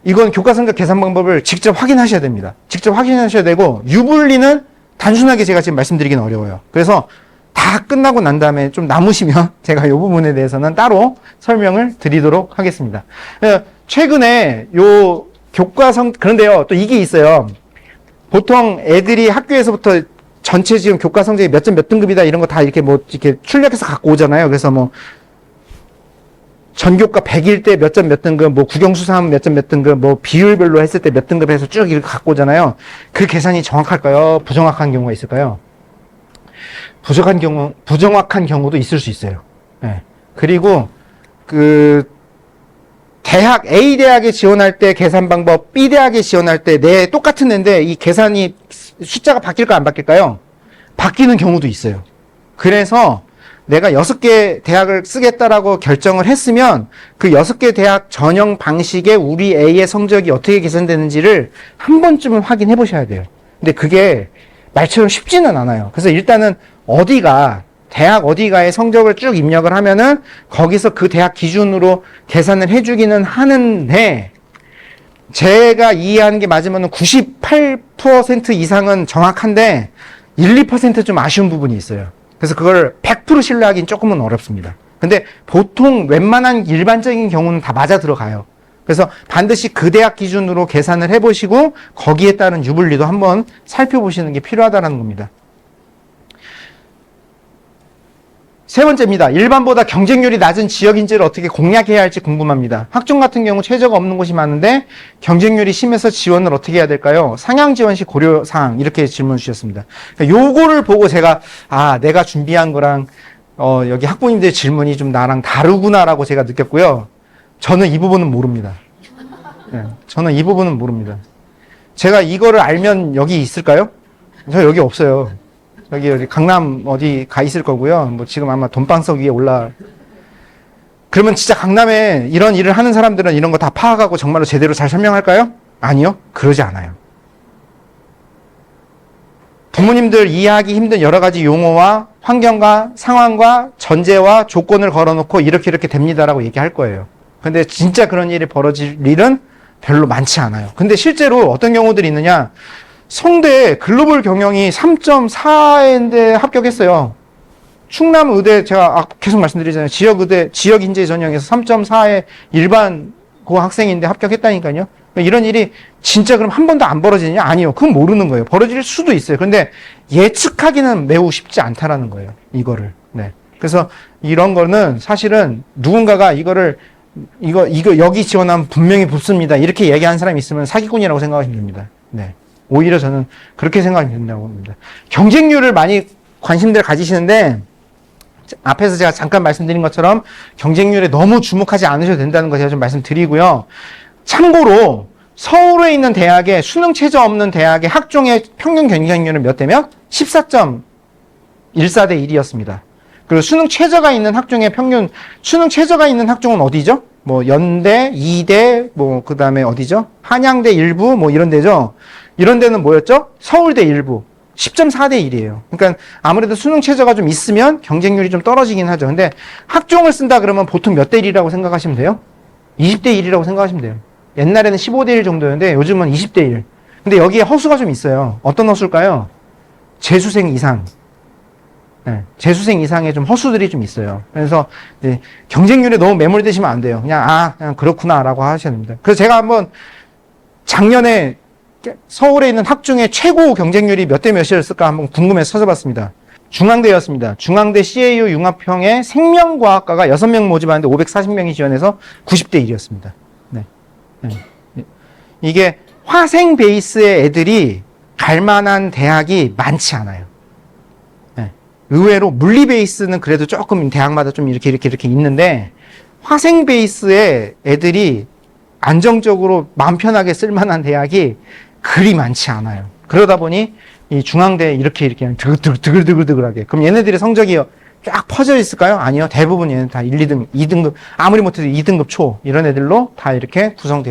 이건 교과 성적 계산 방법을 직접 확인하셔야 됩니다. 직접 확인하셔야 되고 유불리는 단순하게 제가 지금 말씀드리기는 어려워요. 그래서 다 끝나고 난 다음에 좀 남으시면 제가 이 부분에 대해서는 따로 설명을 드리도록 하겠습니다. 최근에 요 그런데요, 또 이게 있어요. 보통 애들이 학교에서부터 전체 지금 교과 성적이 몇 점 몇 등급이다 이런 거 다 이렇게 뭐 이렇게 출력해서 갖고 오잖아요. 그래서 뭐 전교과 100일 때 몇 점 몇 등급, 뭐 국영수사하면 몇 점 몇 등급, 뭐 비율별로 했을 때 몇 등급 해서 쭉 이렇게 갖고 오잖아요. 그 계산이 정확할까요? 부정확한 경우가 있을까요? 부정확한 경우도 있을 수 있어요. 네. 그리고 대학, A 대학에 지원할 때 계산 방법, B 대학에 지원할 때 똑같은 애인데 이 계산이 숫자가 바뀔까 안 바뀔까요? 바뀌는 경우도 있어요. 그래서 내가 6개 대학을 쓰겠다라고 결정을 했으면 그 6개 대학 전형 방식에 우리 A의 성적이 어떻게 계산되는지를 한 번쯤은 확인해 보셔야 돼요. 근데 그게 말처럼 쉽지는 않아요. 그래서 일단은 대학 어디가의 성적을 쭉 입력을 하면은 거기서 그 대학 기준으로 계산을 해주기는 하는데 제가 이해하는 게 맞으면 98% 이상은 정확한데 1, 2% 좀 아쉬운 부분이 있어요. 그래서 그걸 100% 신뢰하기는 조금은 어렵습니다. 근데 보통 웬만한 일반적인 경우는 다 맞아 들어가요. 그래서 반드시 그 대학 기준으로 계산을 해보시고 거기에 따른 유불리도 한번 살펴보시는 게 필요하다는 겁니다. 세 번째입니다. 일반보다 경쟁률이 낮은 지역 인재를 어떻게 공략해야 할지 궁금합니다. 학종 같은 경우 최저가 없는 곳이 많은데 경쟁률이 심해서 지원을 어떻게 해야 될까요? 상향 지원 시 고려 사항 이렇게 질문 주셨습니다. 그러니까 요거를 보고 제가 내가 준비한 거랑 여기 학부모님들의 질문이 좀 나랑 다르구나라고 제가 느꼈고요. 저는 이 부분은 모릅니다. 네, 저는 이 부분은 모릅니다. 제가 이거를 알면 여기 있을까요? 저 여기 없어요. 여기 강남 어디 가 있을 거고요. 뭐 지금 아마 돈방석 위에 그러면 진짜 강남에 이런 일을 하는 사람들은 이런 거 다 파악하고 정말로 제대로 잘 설명할까요? 아니요. 그러지 않아요. 부모님들 이해하기 힘든 여러 가지 용어와 환경과 상황과 전제와 조건을 걸어놓고 이렇게 됩니다라고 얘기할 거예요. 근데 진짜 그런 일이 벌어질 일은 별로 많지 않아요. 근데 실제로 어떤 경우들이 있느냐? 성대 글로벌 경영이 3.4인데 합격했어요. 충남 의대 제가 계속 말씀드리잖아요. 지역 인재 전형에서 3.4의 일반 학생인데 합격했다니까요. 이런 일이 진짜 그럼 한 번도 안 벌어지느냐? 아니요. 그건 모르는 거예요. 벌어질 수도 있어요. 그런데 예측하기는 매우 쉽지 않다라는 거예요. 이거를. 네. 그래서 이런 거는 사실은 누군가가 이거 여기 지원하면 분명히 붙습니다. 이렇게 얘기한 사람이 있으면 사기꾼이라고 생각하시면 됩니다. 네. 오히려 저는 그렇게 생각이 된다고 봅니다. 경쟁률을 많이 관심들 가지시는데 앞에서 제가 잠깐 말씀드린 것처럼 경쟁률에 너무 주목하지 않으셔도 된다는 거 제가 좀 말씀드리고요. 참고로 서울에 있는 대학에 수능 최저 없는 대학의 학종의 평균 경쟁률은 몇 대면? 14.14대 1이었습니다. 그리고 수능 최저가 있는 학종의 수능 최저가 있는 학종은 어디죠? 뭐 연대, 이대, 뭐 그다음에 어디죠? 한양대 일부 뭐 이런 데죠. 이런 데는 뭐였죠? 서울대 일부 10.4대 1이에요. 그러니까 아무래도 수능 최저가 좀 있으면 경쟁률이 좀 떨어지긴 하죠. 근데 학종을 쓴다 그러면 보통 몇 대 1이라고 생각하시면 돼요? 20대 1이라고 생각하시면 돼요. 옛날에는 15대 1 정도였는데 요즘은 20대 1. 근데 여기에 허수가 좀 있어요. 어떤 허수일까요? 재수생 이상. 네, 재수생 이상의 좀 허수들이 좀 있어요. 그래서 경쟁률에 너무 매몰되시면 안 돼요. 그냥 그렇구나라고 하셔야 됩니다. 그래서 제가 한번 작년에 서울에 있는 학종의 최고 경쟁률이 몇 대 몇이었을까 한번 궁금해서 찾아봤습니다. 중앙대였습니다. 중앙대 CAU 융합형의 생명과학과가 6명 모집하는데 540명이 지원해서 90대 1이었습니다. 네. 이게 화생 베이스의 애들이 갈 만한 대학이 많지 않아요. 네. 의외로 물리 베이스는 그래도 조금 대학마다 좀 이렇게 있는데 화생 베이스의 애들이 안정적으로 마음 편하게 쓸만한 대학이 그리 많지 않아요. 그러다 보니 이 중앙대 이렇게 그냥 드글드글하게. 그럼 얘네들의 성적이 쫙 퍼져 있을까요? 아니요. 대부분 얘는 다 1, 2등, 2등급, 아무리 못해도 2등급 초, 이런 애들로 다 이렇게 구성되어